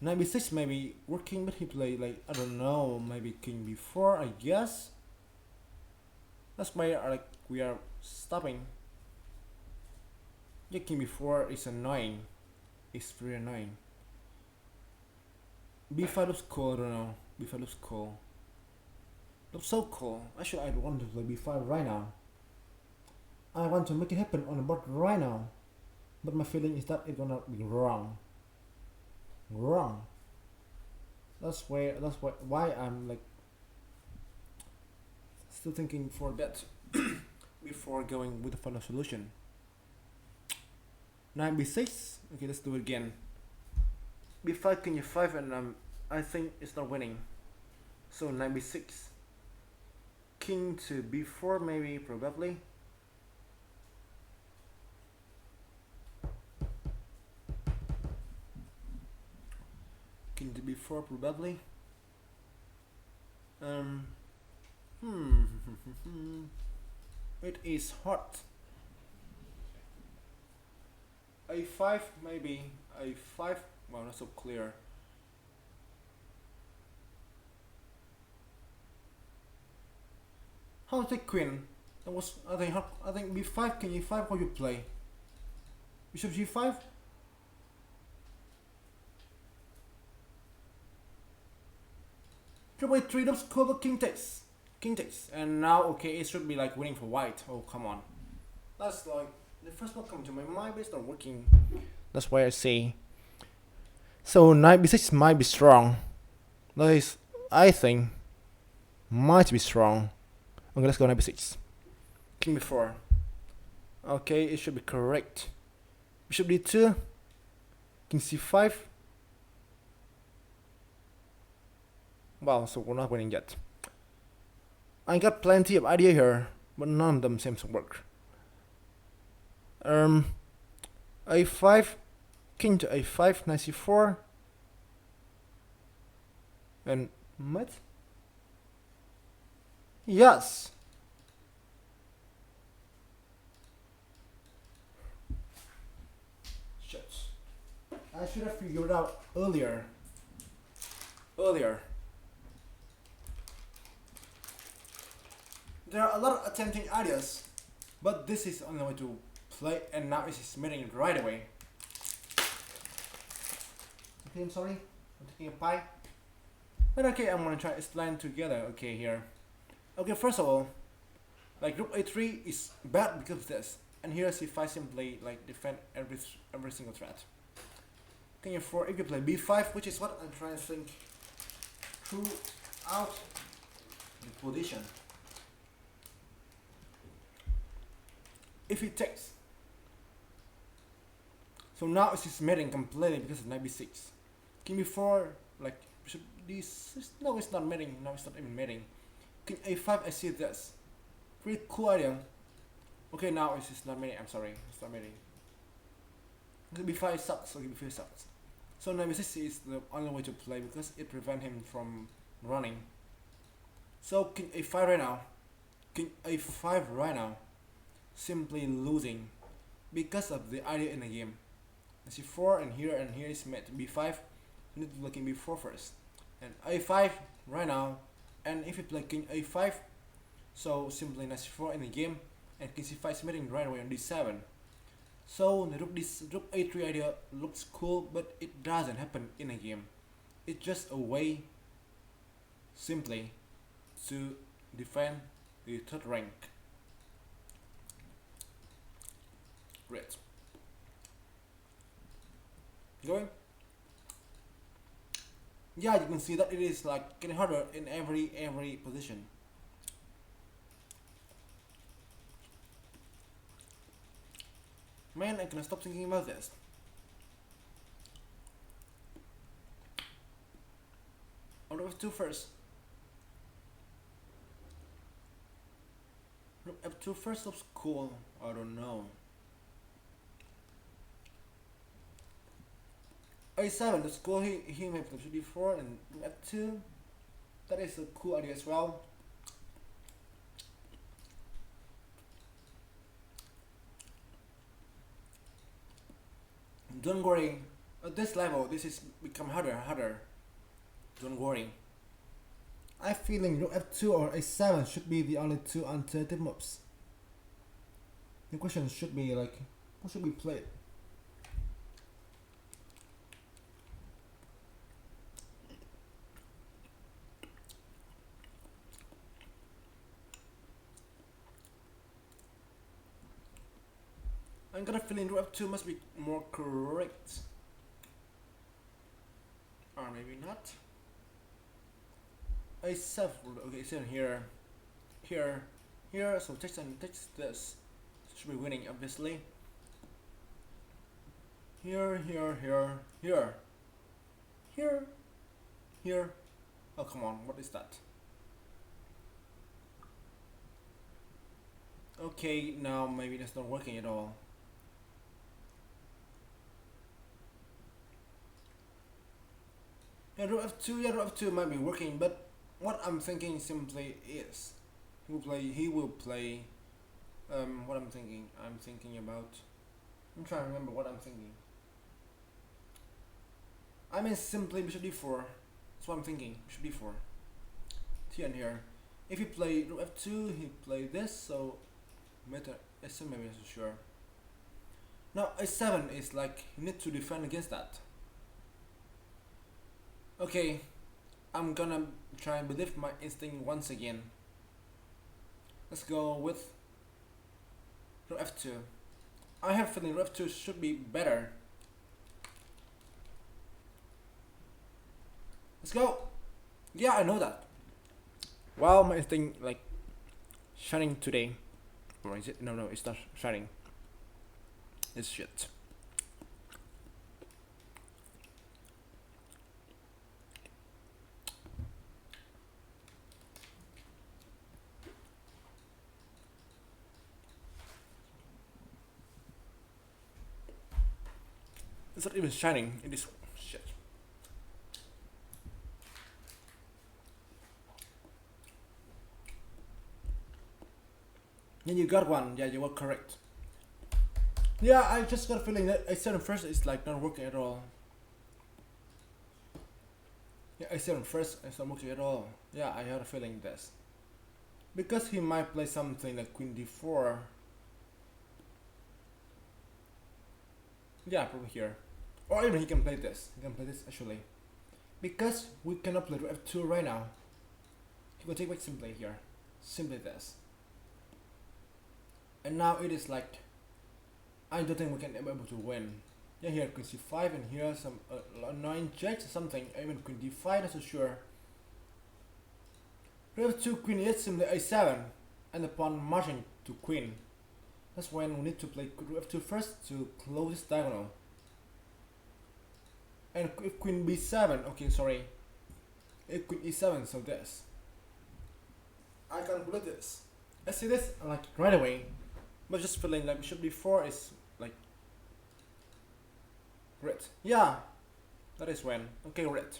Knight b6 maybe working, but he play like I don't know, maybe king b4, I guess. That's why like we are stopping. Yeah, king b4 is annoying. It's very annoying. b5 looks cool, I don't know. b5 looks cool. Looks so cool. Actually, I want to play b5 right now. I want to make it happen on the board right now. But my feeling is that it's gonna be wrong. Wrong. That's why I'm like still thinking for that before going with the final solution. Knight b6. Okay, let's do it again. b5, king e5, and I think it's not winning. So knight b6. King to b4 maybe, probably. King to b4 probably. It is hard. a5 maybe, a5, well not so clear. How to take queen? That was I think b5, king e5. How you play? Bishop g5. Triple a3. That's cool. But king takes. King takes. And now okay, it should be like winning for white. Oh come on. That's like the first one coming to my mind, but it's not working. That's why I say. So knight b6 might be strong. That is, I think, might be strong. Okay, let's go knight b6. King b4. Okay, it should be correct. Bishop d2. King c5. Wow, so we're not winning yet. I got plenty of idea here, but none of them seems to work. A5, king to a5, knight c4, and what? Yes. Shit. I should have figured out earlier. There are a lot of attempting ideas, but this is the only way to play, and now it is meeting it right away. Okay, I'm sorry, I'm taking a pie. But okay, I'm gonna try to explain together. Okay, here. Okay, first of all, like rook a3 is bad because of this, and here c5 simply like defend every single threat. King f4, if you play b5, which is what I'm trying to think throughout the position. If he takes, so now it's just mating completely because of knight b6. King b4, like bishop d6. No, it's not mating. No, it's not even mating. King a5. I see this. Pretty cool idea. Okay, now it's just not mating. I'm sorry, it's not mating. b5 sucks. Okay, b5 sucks. So knight b6 is the only way to play because it prevents him from running. So king a5 right now. King a5 right now. Simply losing because of the idea in the game. c4 and here is met b5. You need to play king b4 first, and a5 right now. And if you play king a5, so simply knight c4 in the game, and king c5 is meeting right away on d7. So the rook a3 idea looks cool, but it doesn't happen in a game. It's just a way simply to defend the third rank. Great. Going. Yeah, you can see that it is like getting harder in every position. Man, I cannot stop thinking about this. Rook f2 first. Rook f2 first looks cool. I don't know. a7, that's cool. He may play d4 and f2. That is a cool idea as well. Don't worry, at this level this is become harder. Don't worry. I'm feeling rook f2 or a7 should be the only two alternative moves. The question should be like, what should we play? I'm gonna feel rook f2 must be more correct. Or maybe not. a7, okay, so here, so takes this. Should be winning obviously. Here. Oh come on, what is that? Okay, now maybe that's not working at all. Yeah, rook f2 might be working, but what I'm thinking simply is he will play what I'm thinking about, I'm trying to remember what I'm thinking. I mean simply bishop d4. That's what I'm thinking. Bishop d4. Here and here. If he play rook f2, he play this, so Better a7 maybe, I'm sure. Now a7 is like you need to defend against that. Okay, I'm gonna try and believe my instinct once again. Let's go with rook f2. I have a feeling rook f2 should be better. Let's go. Yeah, I know that. Wow, my instinct like shining today. Or is it? No, it's not shining. It's shit. It's not even shining. It is shit. Yeah, you got one. Yeah, you were correct. Yeah, I just got a feeling that a7 first is like not working at all. Yeah, a7 first is not working at all. Yeah, I had a feeling this. Because he might play something like queen d4. Yeah, probably here. Or even he can play this. He can play this actually. Because we cannot play f2 right now. He will take back simply here. Simply this. And now it is like I don't think we can be able to win. Yeah, here queen c5 and here some annoying checks or something. Even queen d5, that's for sure. F2 queen e8 simply a7 and the pawn marching to queen. That's when we need to play f2 first to close this diagonal. And if queen b7, okay, sorry. If queen e7, so this. I calculate this. I see this like right away, but just feeling like bishop d4 is like red. Yeah, that is when. Okay, red.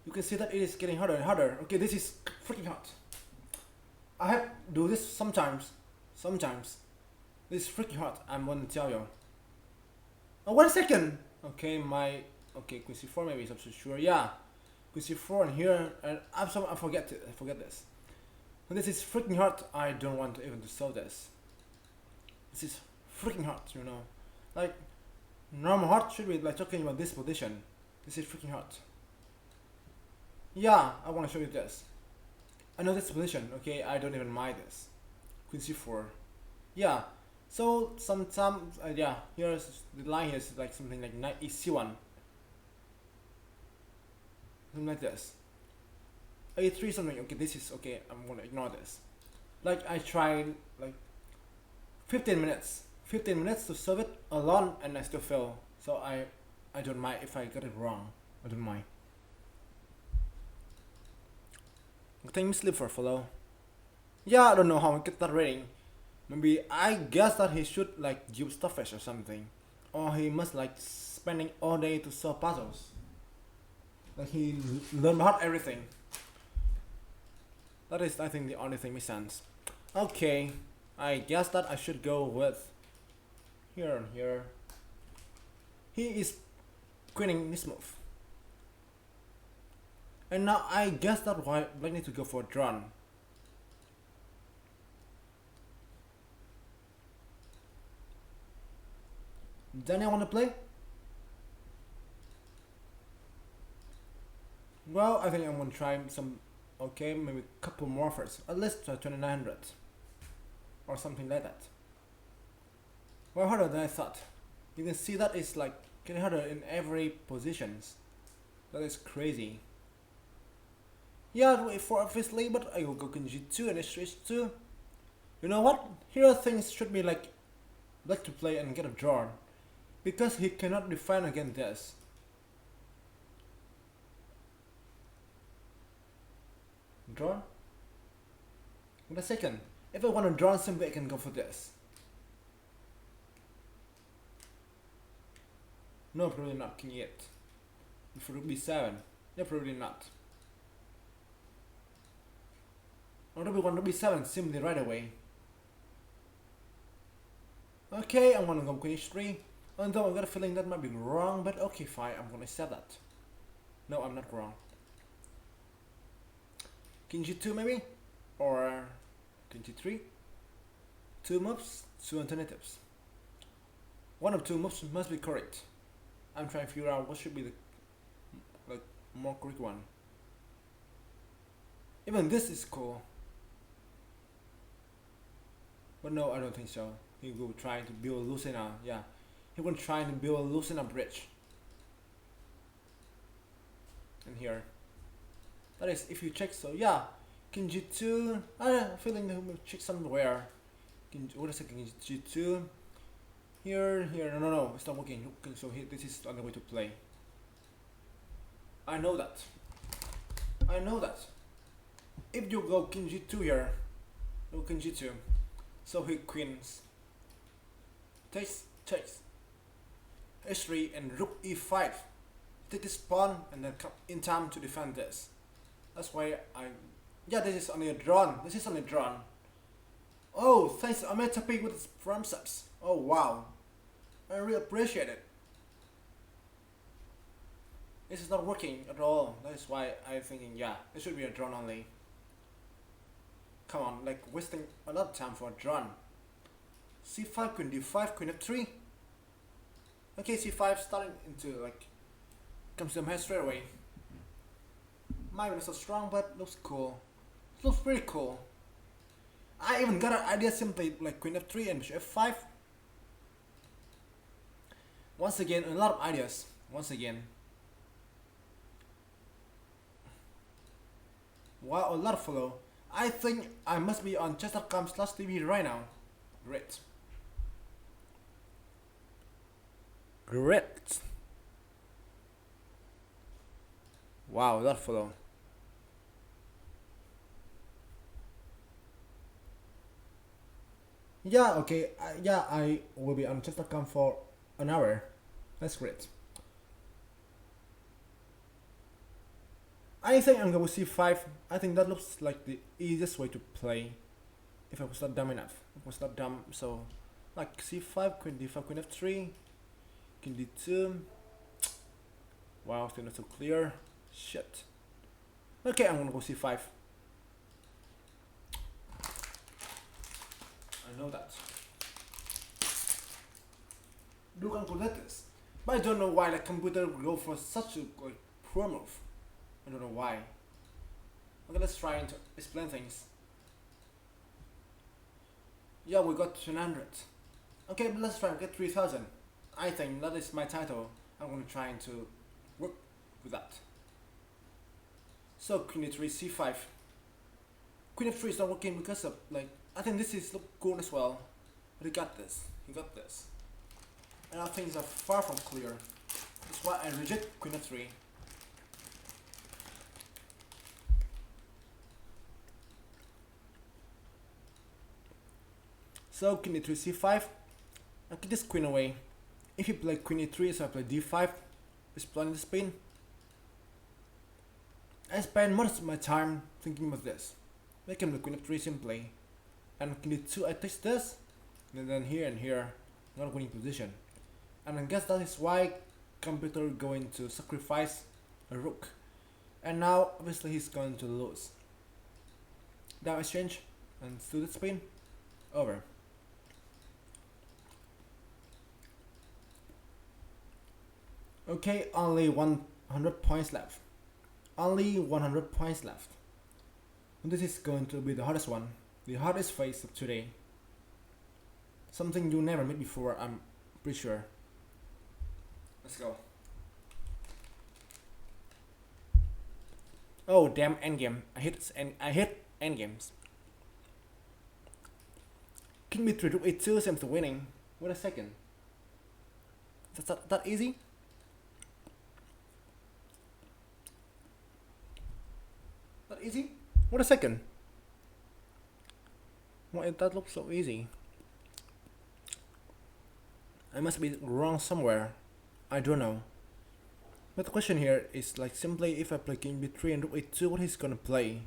You can see that it is getting harder and harder. Okay, this is freaking hard. I have to do this sometimes. Sometimes. This is freaking hard, I'm gonna tell you. Oh, wait a second! Okay, my... Okay, queen c4 maybe is absolutely sure. Yeah. Queen c4 and here, and I forget it. I forget this. And this is freaking hard. I don't want to even to solve this. This is freaking hard, you know. Like, normal hard should be like talking about this position. This is freaking hard. Yeah, I want to show you this. I know this position, okay? I don't even mind this. Queen c4. Yeah. So sometimes, yeah, here's the line here is like something like knight ec1. Something like this. a3 something. Okay, this is okay. I'm gonna ignore this. Like I tried like 15 minutes. 15 minutes to solve it alone and I still fail. So I don't mind if I got it wrong. I don't mind. Thank you, Slipper, follow. Yeah, I don't know how I get that rating. Maybe I guess that he should like use Starfish or something. Or he must like spending all day to solve puzzles. Like he learned about everything. That is, I think, the only thing makes sense. Okay, I guess that I should go with here and here. He is queening this move. And now I guess that white black need to go for a drawn. Daniel want to play? Well, I think I'm gonna try some. Okay, maybe a couple more first. At least 2900 or something like that. Well, harder than I thought. You can see that it's like getting harder in every positions. That is crazy. Yeah, I'll wait for obviously, but I will go king g2 and h2. You know what? Here things should be like black to play and get a draw. Because he cannot defend against this. Draw? Wait a second. If I want to draw simply I can go for this. No, probably not king 8. If rook b7. Yeah, probably not. Or rook b1, rook b7 simply right away. Okay, I'm gonna go queen h3. Although I got a feeling that might be wrong, but okay, fine, I'm gonna accept that. No, I'm not wrong. King g2 maybe? Or king g3. Two moves, two alternatives. One of two moves must be correct. I'm trying to figure out what should be the like more correct one. Even this is cool. But no, I don't think so. He will try to build Lucina. Yeah, he will try to build a Lucina bridge. And here, that is if you check. So yeah, king g2. I'm feeling he will check somewhere. What is it? King g2. Here. No, it's not working. So here, this is the only way to play. I know that. If you go king g2 here, no king g2. So he queens. Takes. h3 and rook e5. Take this pawn and then come in time to defend this. That's why yeah, this is only a drawn. Oh, thanks Ametapic with its frame subs. Oh wow. I really appreciate it. This is not working at all. That is why I'm thinking, yeah, it should be a drawn only. Come on, like wasting a lot of time for a drawn. c5, queen d5, queen f3. Okay, c5 starting into like comes to the head straight away. Maybe not so strong, but looks cool. Looks pretty cool. I even got an idea simply like queen f3 and bishop f5. Once again, a lot of ideas. Once again. Wow, a lot follow. I think I must be on chess.com/TV right now. Great. Wow, that follow. Yeah, okay. Yeah, I will be on chess.com for an hour. That's great. I think I'm going to c5. I think that looks like the easiest way to play. If I was not dumb enough. If I was not dumb, so like c5, queen d5, queen f3, king d2. Wow, still not so clear. Shit. Okay, I'm gonna go c5. I know that. You can collect this. But I don't know why the computer will go for such a like, poor move. I don't know why. Okay, let's try to explain things. Yeah, we got 200. Okay, but let's try to get 3000. I think that is my title. I'm gonna try to work with that. So queen e3, c5. Queen f3 is not working because of like I think this is look good as well. But he got this. And our things are far from clear. That's why I reject queen f3. So queen e3, c5. I get this queen away. If you play queen e3, so I play d5, exploiting the spin. I spend most of my time thinking about this. Making the queen f3 simply. And king d2, I take this, and then here and here, not winning position. And I guess that is why computer going to sacrifice a rook. And now obviously he's going to lose. Down exchange and through the spin, over. Okay, only 100 points left. Only 100 points left. And this is going to be the hardest one. The hardest phase of today. Something you never met before, I'm pretty sure. Let's go. Oh damn, endgame. I hate endgames. King b3, rook a2 seems to winning. Wait a second. Is that easy? That easy? Wait a second. Why that looks so easy? I must be wrong somewhere. I don't know. But the question here is like simply if I play king b3 and rook a2, what he's gonna play?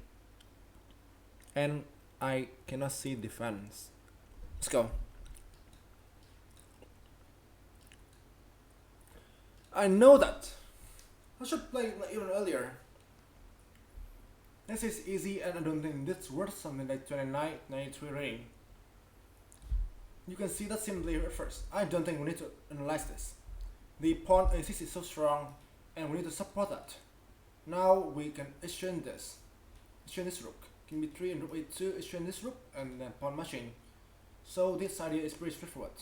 And I cannot see defense. Let's go. I know that. I should play like even earlier. This is easy and I don't think this worth something like 29, 93 rating. You can see that simply at first. I don't think we need to analyze this. The pawn a6 is so strong and we need to support that. Now we can exchange this. Exchange this rook. King b3 and rook a2, exchange this rook and then pawn matching. So this idea is pretty straightforward.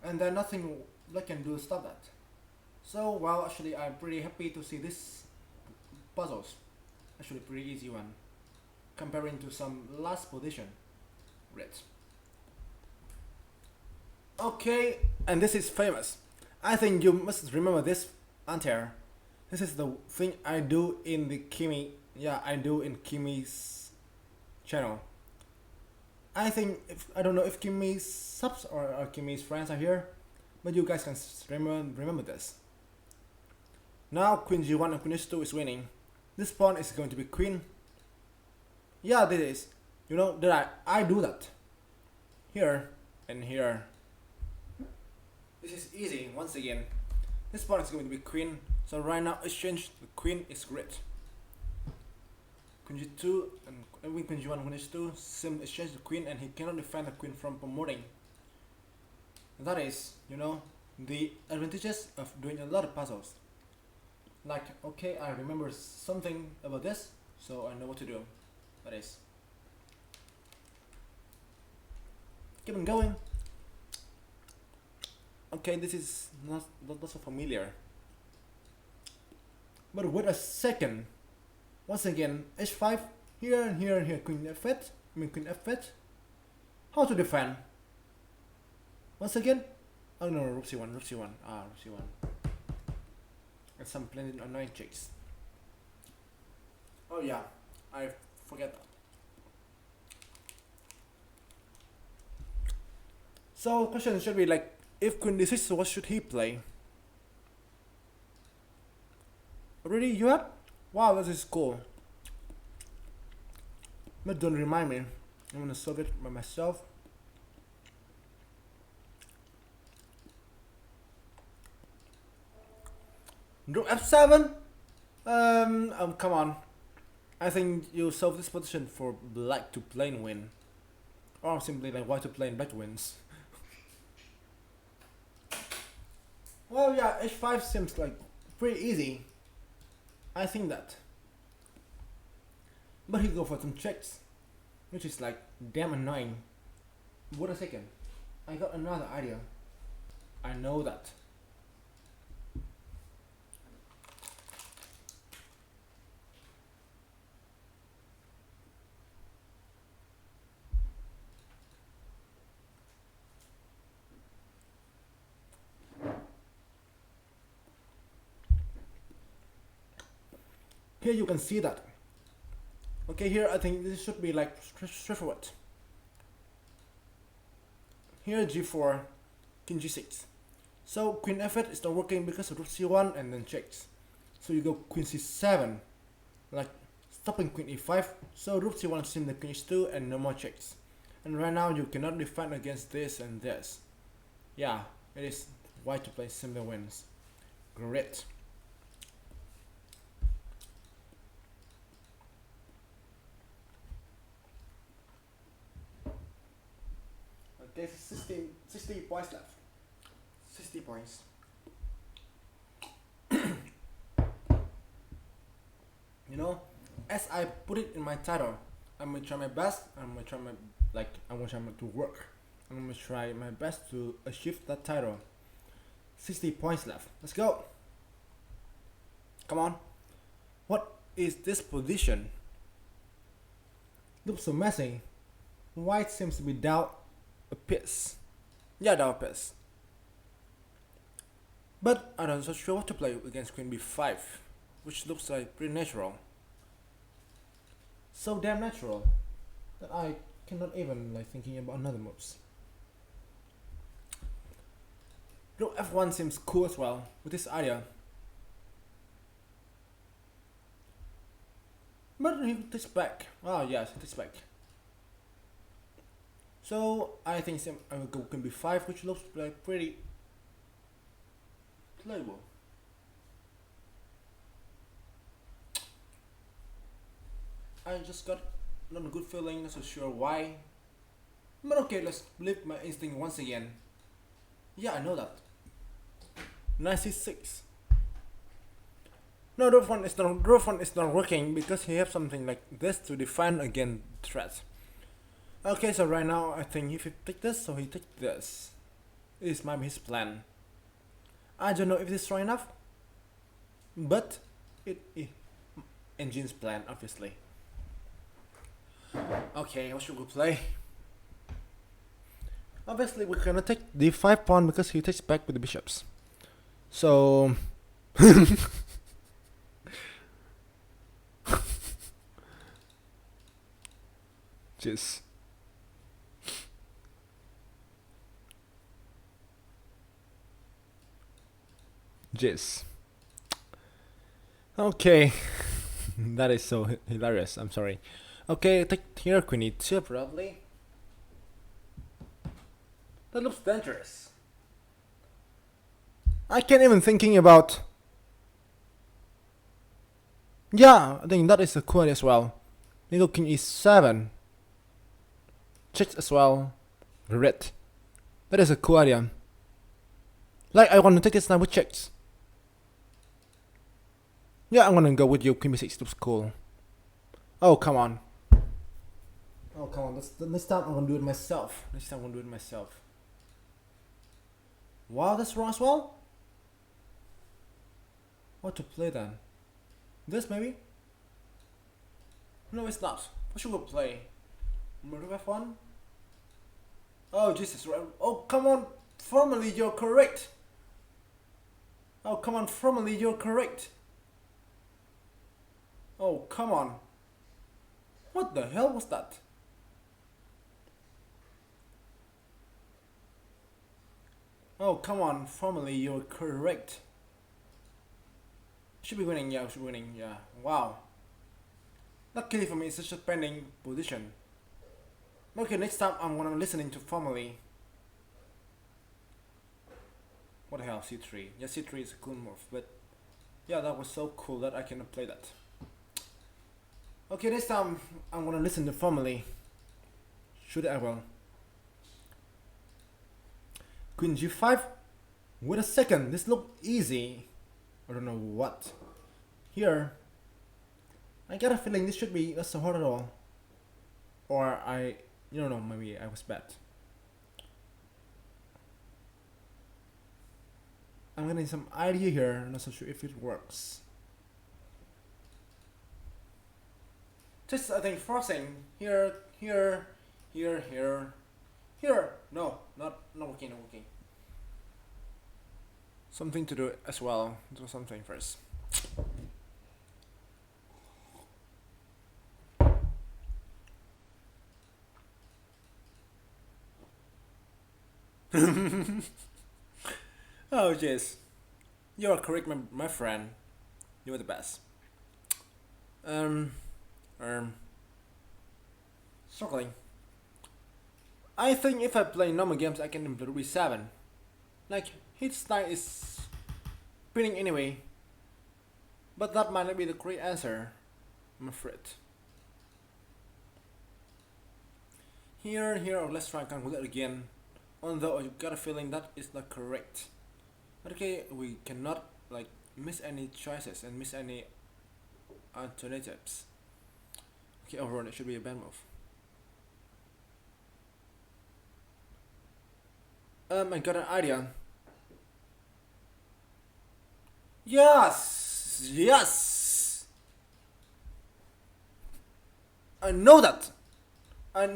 And then nothing that can do to stop that. So well, actually I'm pretty happy to see this puzzles. Actually pretty easy one. Comparing to some last position. Great. Okay, and this is famous. I think you must remember this anti-air. This is the thing I do in the Kimi. Yeah, I do in Kimi's channel. I think I don't know if Kimi's subs or Kimi's friends are here, but you guys can remember this. Now Queen G1 and Queen H2 is winning. This pawn is going to be Queen. Yeah, this is. You know that I do that. Here and here. This is easy once again. This pawn is going to be Queen. So right now exchange the Queen is great. Queen G2 and Queen G1 Queen H2 sim exchange the Queen and he cannot defend the Queen from promoting. That is, you know, the advantages of doing a lot of puzzles. Like, okay, I remember something about this, so I know what to do. That is. Keep on going. Okay, this is not so familiar. But wait a second. Once again, h5, here and here and here, Queen f8, Queen f8. How to defend? Once again, oh no, Rook c1, Rook c1, Rook c1. And some planet annoying chicks. Oh yeah, I forget that. So question should be like, if Queen d6, what should he play? Already you have? Wow, this is cool. But don't remind me. I'm gonna solve it by myself. Rook f7? Come on. I think you solve this position for black to plain win. Or simply like white to plain black wins. Well, yeah, h5 seems like pretty easy. I think that. But he go for some checks, which is like damn annoying. Wait a second. I got another idea. I know that. Here you can see that. Okay, here I think this should be like straightforward. Here g4, king g6. So queen f8 is not working because of rook c1 and then checks. So you go queen c7, like stopping queen e5. So rook c1 sim the queen h2 and no more checks. And right now you cannot defend against this and this. Yeah, it is white to play similar wins. Great. There's 60 points left. 60 points. You know, as I put it in my title, I'm gonna try my best. I'm gonna try to work. I'm gonna try my best to achieve that title. 60 points left. Let's go. Come on. What is this position? Looks so messy. White seems to be down a piece. Yeah, down a piece. But I'm not so sure what to play against Queen b5, which looks like pretty natural. So damn natural that I cannot even like thinking about another moves. Rook f1 seems cool as well with this idea. But he takes back. Oh yes, he takes back. So I think I will go Queen b5, which looks like pretty playable. I just got not a good feeling, not so sure why. But okay, let's believe my instinct once again. Yeah, I know that. 96. No, Roofon is not working because he have something like this to define against threats. Okay, so right now I think if he take this, so he take this. This might be his plan. I don't know if it's strong enough, but it Engine's plan obviously. Okay, what should we play? Obviously we're gonna take the 5 pawn because he takes back with the bishops. So just Jizz. Okay. That is so hilarious. I'm sorry. Okay, take here queen e2 probably. That looks dangerous. I can't even thinking about. Yeah, I think that is a queen as well. Maybe king e7. Checks as well. Red. That is a cool idea. Like I want to take this now with checks. Yeah, I'm gonna go with you. Queen b6 looks cool. Oh, come on. Oh, come on. This time I'm gonna do it myself. Wow, that's wrong as well? What to play then? This maybe? No, it's not. What should we play? Move f1? Oh, Jesus. Oh, come on. Formally, you're correct. Oh, come on. Formally, you're correct. Oh, come on. What the hell was that? Oh, come on. Formally, you're correct. Should be winning, yeah, Wow. Luckily for me, it's such a pending position. Okay, next time I'm gonna listening to formally. What the hell, c3? Yeah, c3 is a cool move, but yeah, that was so cool that I cannot play that. Okay, this time I'm gonna listen to formally. Should I will? Queen g5. Wait a second, this look easy. I don't know what. Here, I got a feeling this should be not so hard at all. Or you don't know, maybe I was bad. I'm getting some idea here, I'm not so sure if it works. Just I think forcing here. No, not working. Something to do as well. Do something first. Oh jeez. You are correct, my friend. You are the best. Struggling. I think if I play normal games, I can implement b7. Like, his style is winning anyway. But that might not be the correct answer, I'm afraid. Here, let's try and calculate again. Although I got a feeling that is not correct. But okay, we cannot like miss any choices and miss any alternatives. Okay, overall it should be a bad move. I got an idea. Yes! I know that! I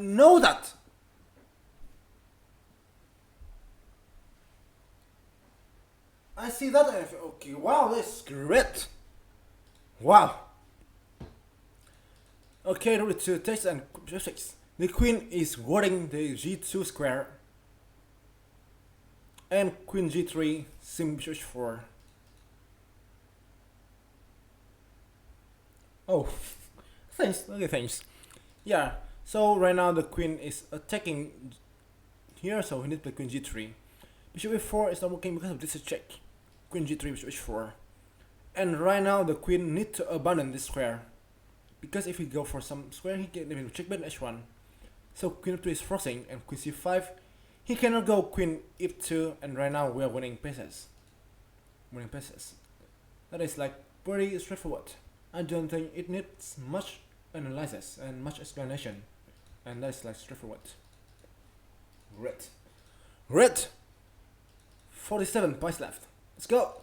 see that and I feel, okay, wow, this is great! Wow! Okay, rook to takes and g6. The queen is guarding the g2 square. And queen g3, sim bishop h4. Oh, thanks. Okay, thanks. Yeah. So right now the queen is attacking here, so we need to play queen g3. Bishop f4 is not working because of this check. Queen g3, bishop h4. And right now the queen needs to abandon this square. because if he go for some square, he can even checkmate h1. So queen f3 is forcing, and queen c5. He cannot go queen f2, and right now we are winning pieces. Winning pieces. That is like pretty straightforward. I don't think it needs much analysis and much explanation, and that's like straightforward. Great. Great. 47 points left. Let's go.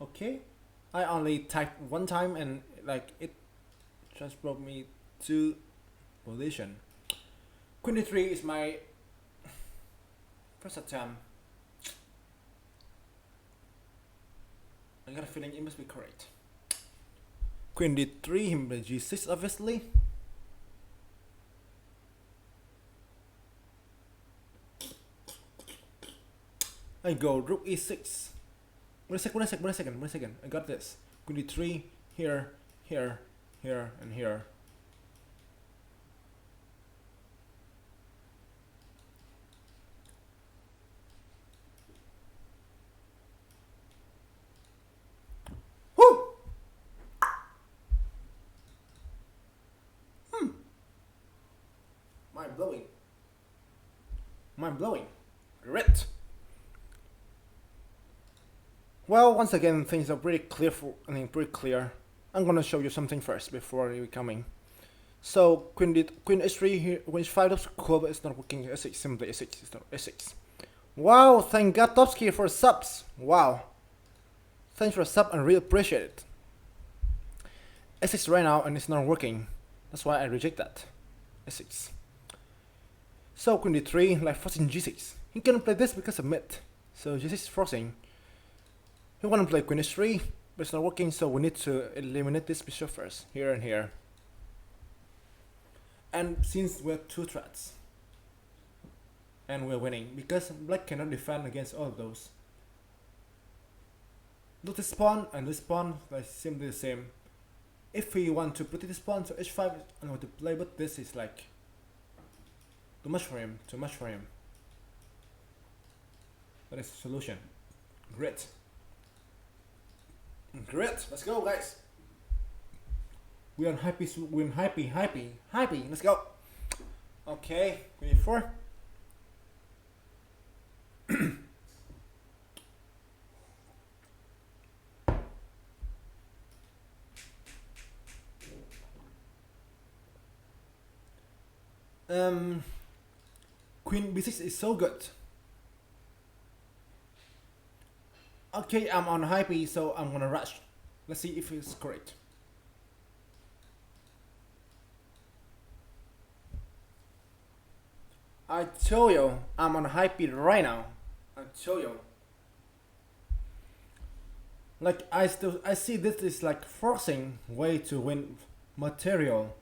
Okay. I only typed one time and like it just brought me to position. Queen d3 is my first attempt. I got a feeling it must be correct. Queen d3, him g6 obviously. I go rook e6. Wait a second. I got this. Queen d3, here, here, here, and here. Woo! Mind blowing. Mind blowing. Great. Well, once again, things are pretty clear. Pretty clear. I'm gonna show you something first before we coming. So queen h3 here, queen h5 looks cool, but it's not working. S6, simply S6, it's not S6. Wow, thank God Topsky for subs. Wow, thanks for a sub, and really appreciate it. S6 right now, and it's not working. That's why I reject that. S6. So queen d3, like forcing g6. He cannot play this because of mid. So g6 is forcing. He wanna play queen h3, but it's not working, so we need to eliminate this bishop first, here and here. And since we're two threats, and we're winning, because black cannot defend against all of those. Look, this pawn and this pawn, like simply the same. If we want to put this pawn to h5, I want to play, but this is like too much for him. That is the solution. Great. Let's go, guys. We're happy. Let's go. Okay, queen e4. Queen b6 is so good. Okay, I'm on hype, so I'm gonna rush. Let's see if it's correct. I told you I'm on hype right now. I told you. Like I see this is like forcing way to win material.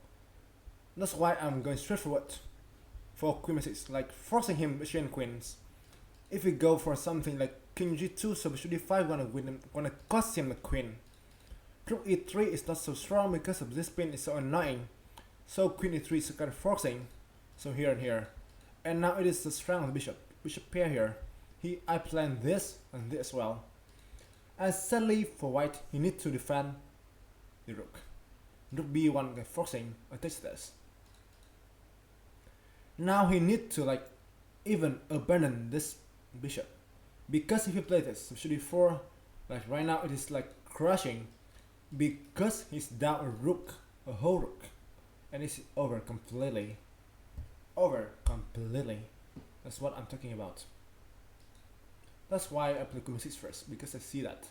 That's why I'm going straight forward for queen b6, like forcing him between queens. If we go for something like king g2, so bishop d5 gonna cost him the queen. Rook e3 is not so strong because of this pin is so annoying. So queen e3 is kind of forcing. So here and here. And now it is the strength of the bishop pair here. I planned this and this as well. And sadly for white, he needs to defend the rook. Rook b1 forcing attacks this. Now he needs to like even abandon this bishop, because if he plays this bishop d4, like right now it is like crushing, because he's down a whole rook, and it's over completely. That's what I'm talking about. That's why I play queen b6 first, because I see that,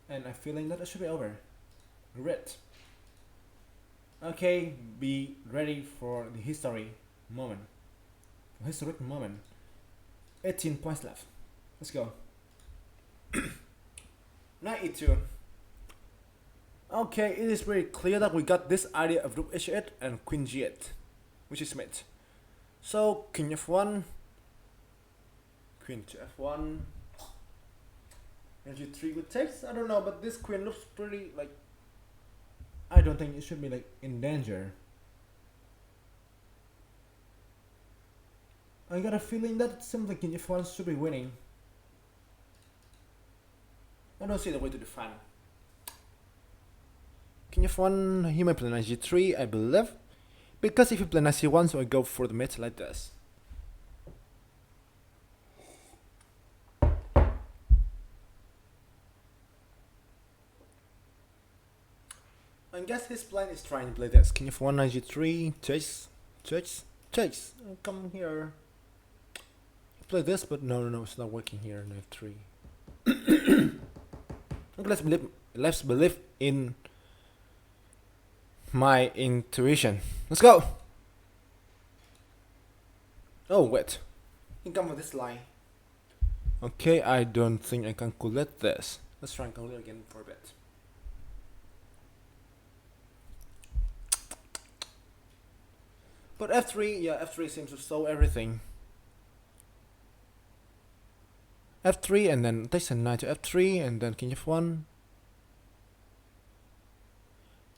and I'm feeling that it should be over. Great. Okay, be ready for the historic moment. 18 points left. Let's go. Knight e2. Okay, it is very clear that we got this idea of rook h8 and queen g8, which is mate. So king f1, queen to f1, and g3 with takes. I don't know, but this queen looks pretty like. I don't think it should be like in danger. I got a feeling that simply king f1 should be winning. I don't see the way to defend. King f1, he might play knight g3, I believe. Because if you play knight c1, so I go for the mate like this. I guess his plan is trying to play this. King f1, knight g3, chase, chase, chase. Come here. Play this, but no, it's not working here. Knight f3. Okay, let's believe in my intuition. Let's go. Oh wait, he come with this line. Okay, I don't think I can calculate this. Let's try and calculate again for a bit. But f3, yeah, f3 seems to solve everything. f3 and then takes a knight to f3 and then king f1.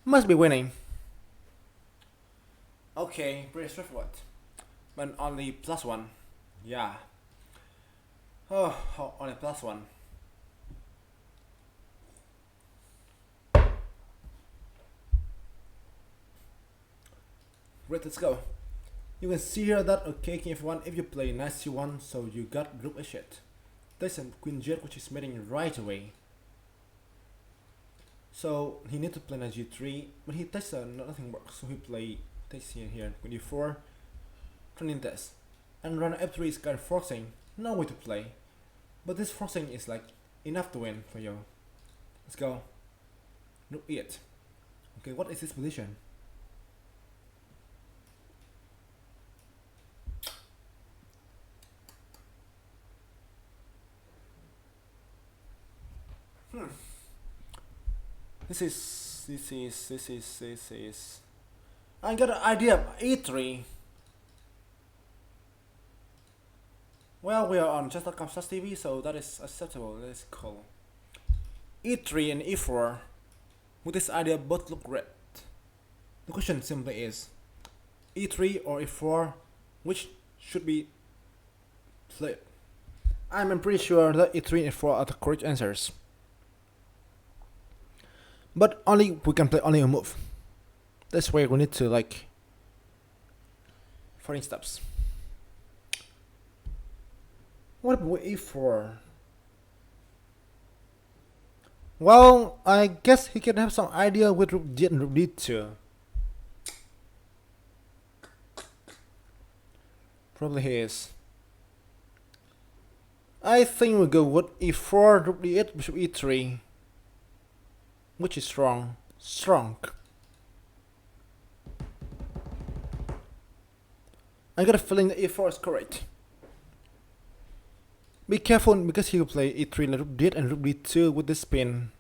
Must be winning. Okay, pretty straightforward. But only +1. Yeah. Oh, only +1. Great, let's go. You can see here that okay, king f1, if you play knight c1, so you got group a shit. There's a queen jet which is mating right away. So he need to play knight g3, but he takes nothing works. So he play takes here queen e4, turning this, and run f3 is kind of forcing. No way to play, but this forcing is like enough to win for you. Let's go. Rook e8. Okay, what is this position? This is. I got an idea of e3. Well, we are on chess.com/TV, so that is acceptable. That is cool. e3 and e4. With this idea, both look great. The question simply is, e3 or e4, which should be played? I'm pretty sure that e3 and e4 are the correct answers. But only we can play only a move. That's why we need to like foreign steps. What about e4? Well, I guess he can have some idea with rook d and rook d2. Probably he is. I think we'll go with e4, rook d8, bishop e3. Which is strong. Strong. I got a feeling that e4 is correct. Be careful because he will play e3 and rook d8 and rook d2 with the spin.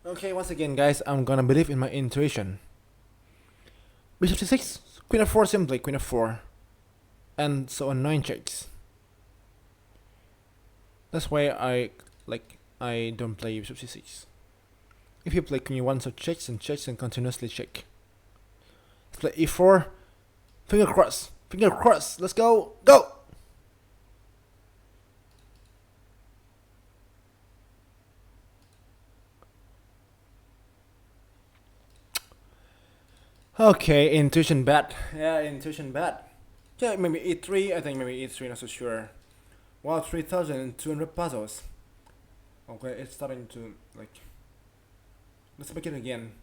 Okay, once again guys, I'm gonna believe in my intuition. Bishop c6, queen f4 simply, queen f4. And so on 9 checks. That's why I don't play bishop c6. If you play queen e1, so checks and continuously check. Let's play e4. Finger cross. Let's go. Okay, intuition bad. Yeah, intuition bad. Yeah, maybe e3. I think maybe e3. Not so sure. Wow, 3,200 puzzles. Okay, it's starting to like. Let's make it again.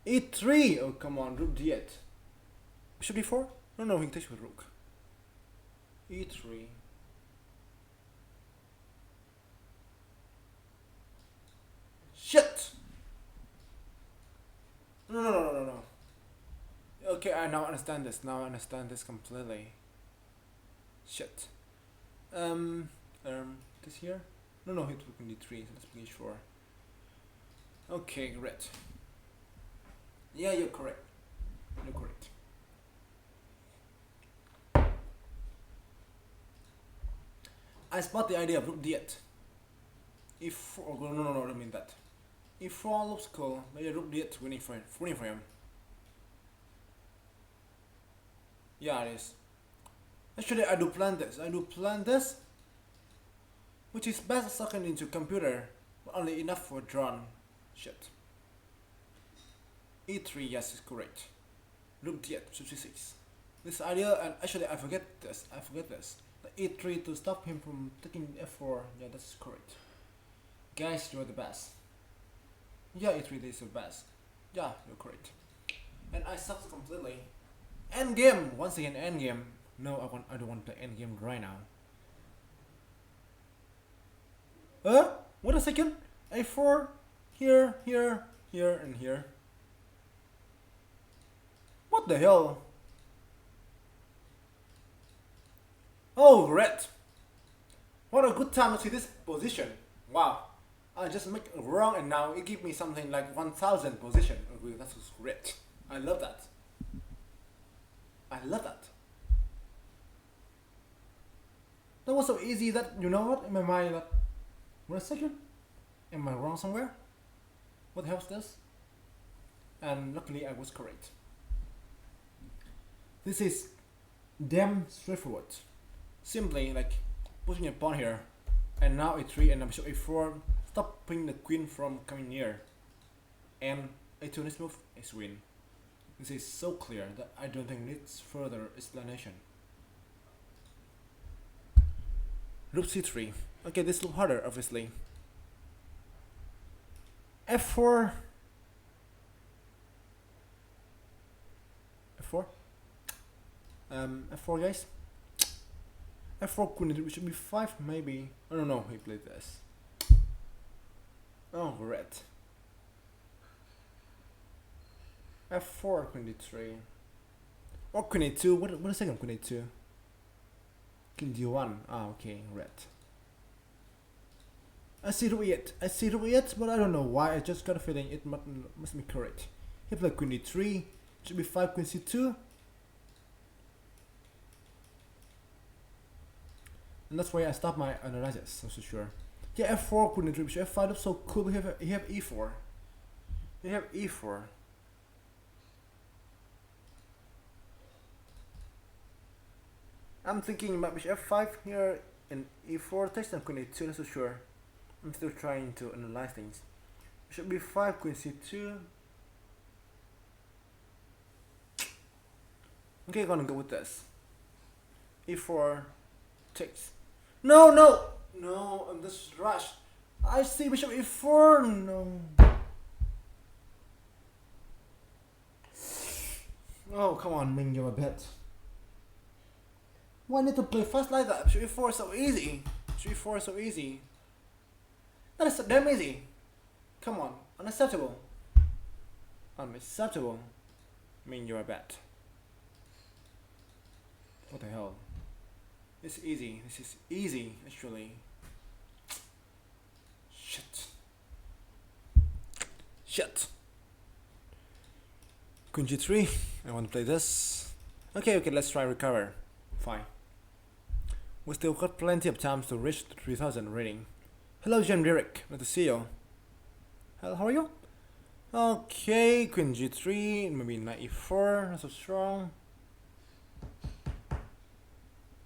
e3. Oh come on, rook d8. Bishop d4. No, he takes with rook. e3. Shit. No. Okay, I now understand this. Now I understand this completely. Shit. This here? No, he took d3, so let's play h4. Okay, great. Yeah, you're correct. I spot the idea of rook d8. e4, no, I don't mean that. e4 looks cool, maybe rook d8 winning for him. Yeah, it is. Actually, I do plan this. I do plan this, which is best second into computer, but only enough for drone. Shit. E3, yes, is correct. Rook D8, 56. This idea, and actually I forget this. The E3 to stop him from taking F4. Yeah, that's correct. Guys, you're the best. Yeah, E3 is the best. Yeah, you're correct. And I sucked completely. Endgame! Once again, endgame. No, I don't want to play endgame right now. Wait a second. A4, here, here, here, and here. What the hell? Oh, red. What a good time to see this position. Wow. I just make it wrong and now it gives me something like 1000 position. Okay, that's great. I love that. I love that. That was so easy that, you know what, in my mind, that, wait a second, am I wrong somewhere? What the hell is this? And luckily I was correct. This is damn straightforward. Simply like pushing a pawn here, and now a3 and bishop a4, stopping the queen from coming near, and a2 next move is win. This is so clear that I don't think it needs further explanation. Rook c3. Okay, this looks harder, obviously. f4. f4. F4, guys. F4 queen, it should be 5 maybe. I don't know. He played this. Oh, red. F4 queen d3. Or queen a2. What a second, queen a2. King d1. Ah, okay, red. I see rook e8, but I don't know why. I just got a feeling it must be correct. He played queen d3. Should be 5 queen c2. And that's why I stopped my analysis, I'm so sure. Yeah, f4 queen d3, bishop f5 looks so cool. We have e4. We have e4. I'm thinking about bishop f5 here and e4 takes and queen a2, not so sure. I'm still trying to analyze things. Bishop b5, queen c2. Okay, gonna go with this. e4 takes. No, I'm just rushed. I see bishop e4. No. Oh, come on, Ming, you're a bet. Why need to play fast like that? Bishop e4 is so easy. Bishop e4 is so easy. That is so damn easy. Come on, unacceptable. Unacceptable. Ming, you're a bet. What the hell? It's easy. This is easy, actually. Shit. Queen g3. I want to play this. Okay, let's try recover. Fine. We still got plenty of time to reach the 3000 rating. Hello, Jen Derek. Nice to see you. Hello, how are you? Okay, queen g3. Maybe knight e4. Not so strong.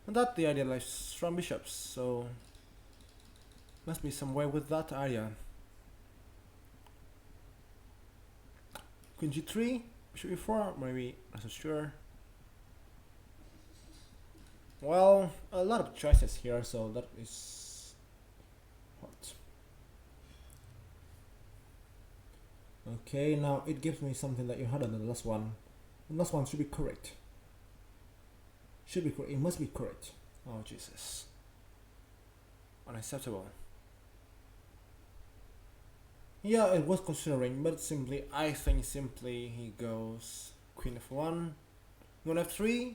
Not the idea like strong bishops, so must be some way with that idea. Queen g3, bishop e4, maybe, not so sure. Well, a lot of choices here, so that is hot. Okay, now it gives me something that you had on the last one. The last one should be correct. Should be correct. It must be correct. Oh Jesus. Unacceptable. Yeah, it was considering, but simply I think simply he goes queen f1, queen f3,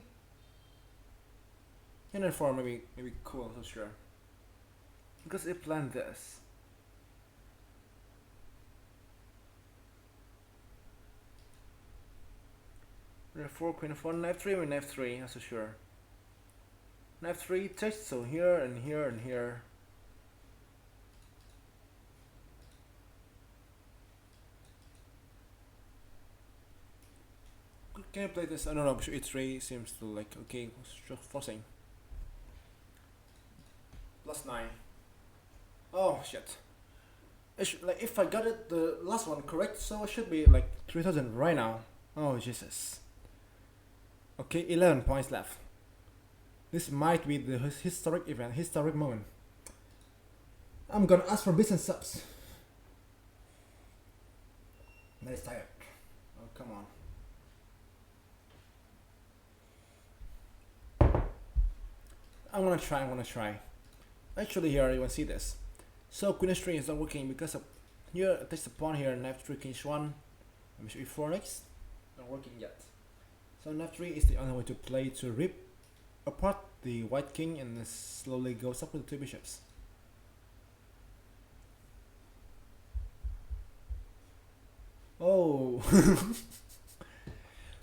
and f4 maybe cool, I'm not sure. Because he planned this. F4, queen f1, knight f3, and f3, not so sure. Knight f3 takes, so here and here and here. Can I play this? I don't know, bishop e3 seems to like, okay, forcing. plus 9. Oh shit. Like if I got it the last one correct, so it should be like 3000 right now. Oh Jesus. Okay, 11 points left. This might be the historic event, historic moment. I'm gonna ask for bits and subs. That is tired. Oh come on. I'm gonna try. Actually here you wanna see this. So Queen H3 is not working because of here it takes the pawn here, knife 3 king h1, and bishop e4 next. Not working yet. So knife 3 is the only way to play to rip apart the white king and slowly goes up with the two bishops. Oh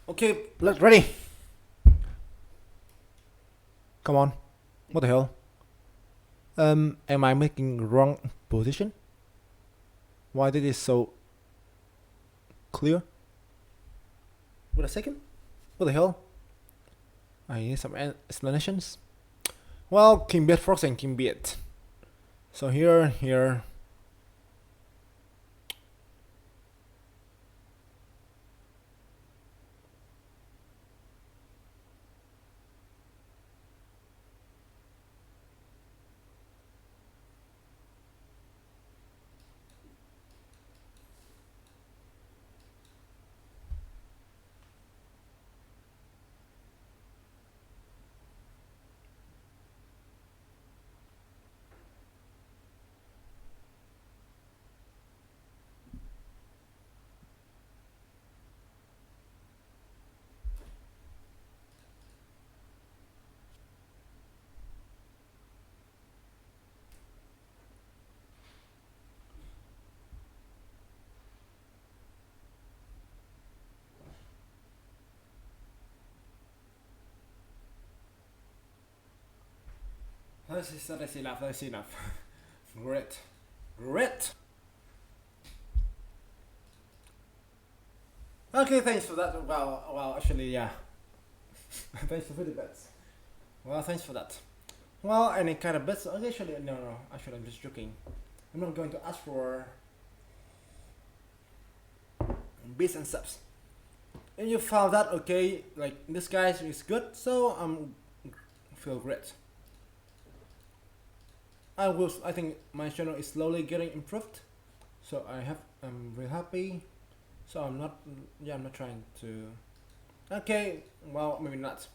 okay, let's ready. Come on. What the hell? Am I making wrong position? Why did it so clear? Wait a second. What the hell? I need some explanations. Well, king b8 and king b8. So here. That's enough. Great. Okay, thanks for that. Well, actually, yeah. Thanks for the bets. Well, thanks for that. Well, any kind of bets? Actually, no. Actually, I'm just joking. I'm not going to ask for bits and subs. And you found that okay, like this guy is good, so I'm feel great. I think my channel is slowly getting improved, so I'm really happy. So I'm not trying to. Okay, well maybe not.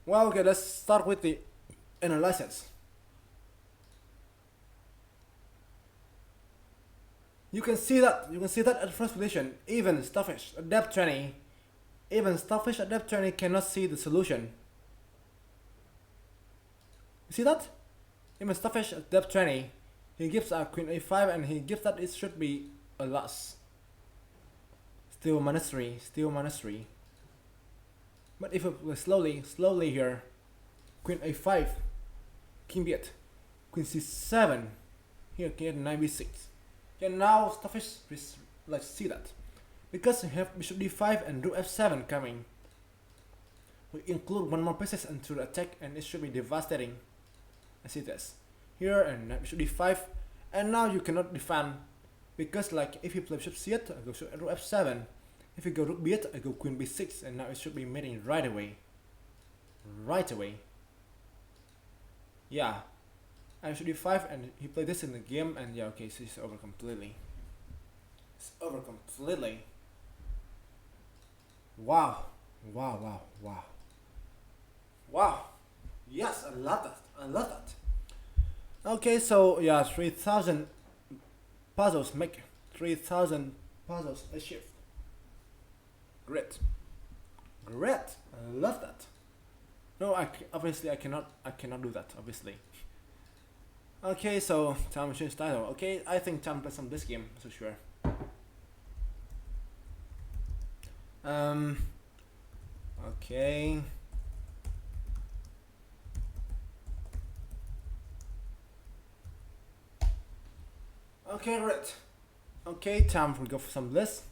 Well, okay, let's start with the analysis. You can see that at first position, even Starfish at depth 20, cannot see the solution. You see that? Even Starfish at depth 20, he gives a queen a5 and he gives that it should be a loss. Still minus 3. But if we play slowly here, queen a5, king b8, queen c7, here king 9 b6. Yeah, now Starfish, let's see that. Because we have bishop d5 and rook f7 coming, we include one more pieces into the attack and it should be devastating. I see this. Here and bishop d5, and now you cannot defend. Because like if you play bishop c8, I go rook f7. If you go rook b8, I go queen b6, and now it should be mating right away. Yeah. And bishop d5, and he played this in the game, and yeah, okay, so it's over completely. Wow. Yes, I love that. Okay, so yeah, 3000 puzzles make 3000 puzzles a shift. Great. I love that. No, obviously I cannot do that, obviously. Okay, so time to change title. Okay, I think time to play some this game, so sure. Okay. Okay, right. Okay, time for go for some bliss.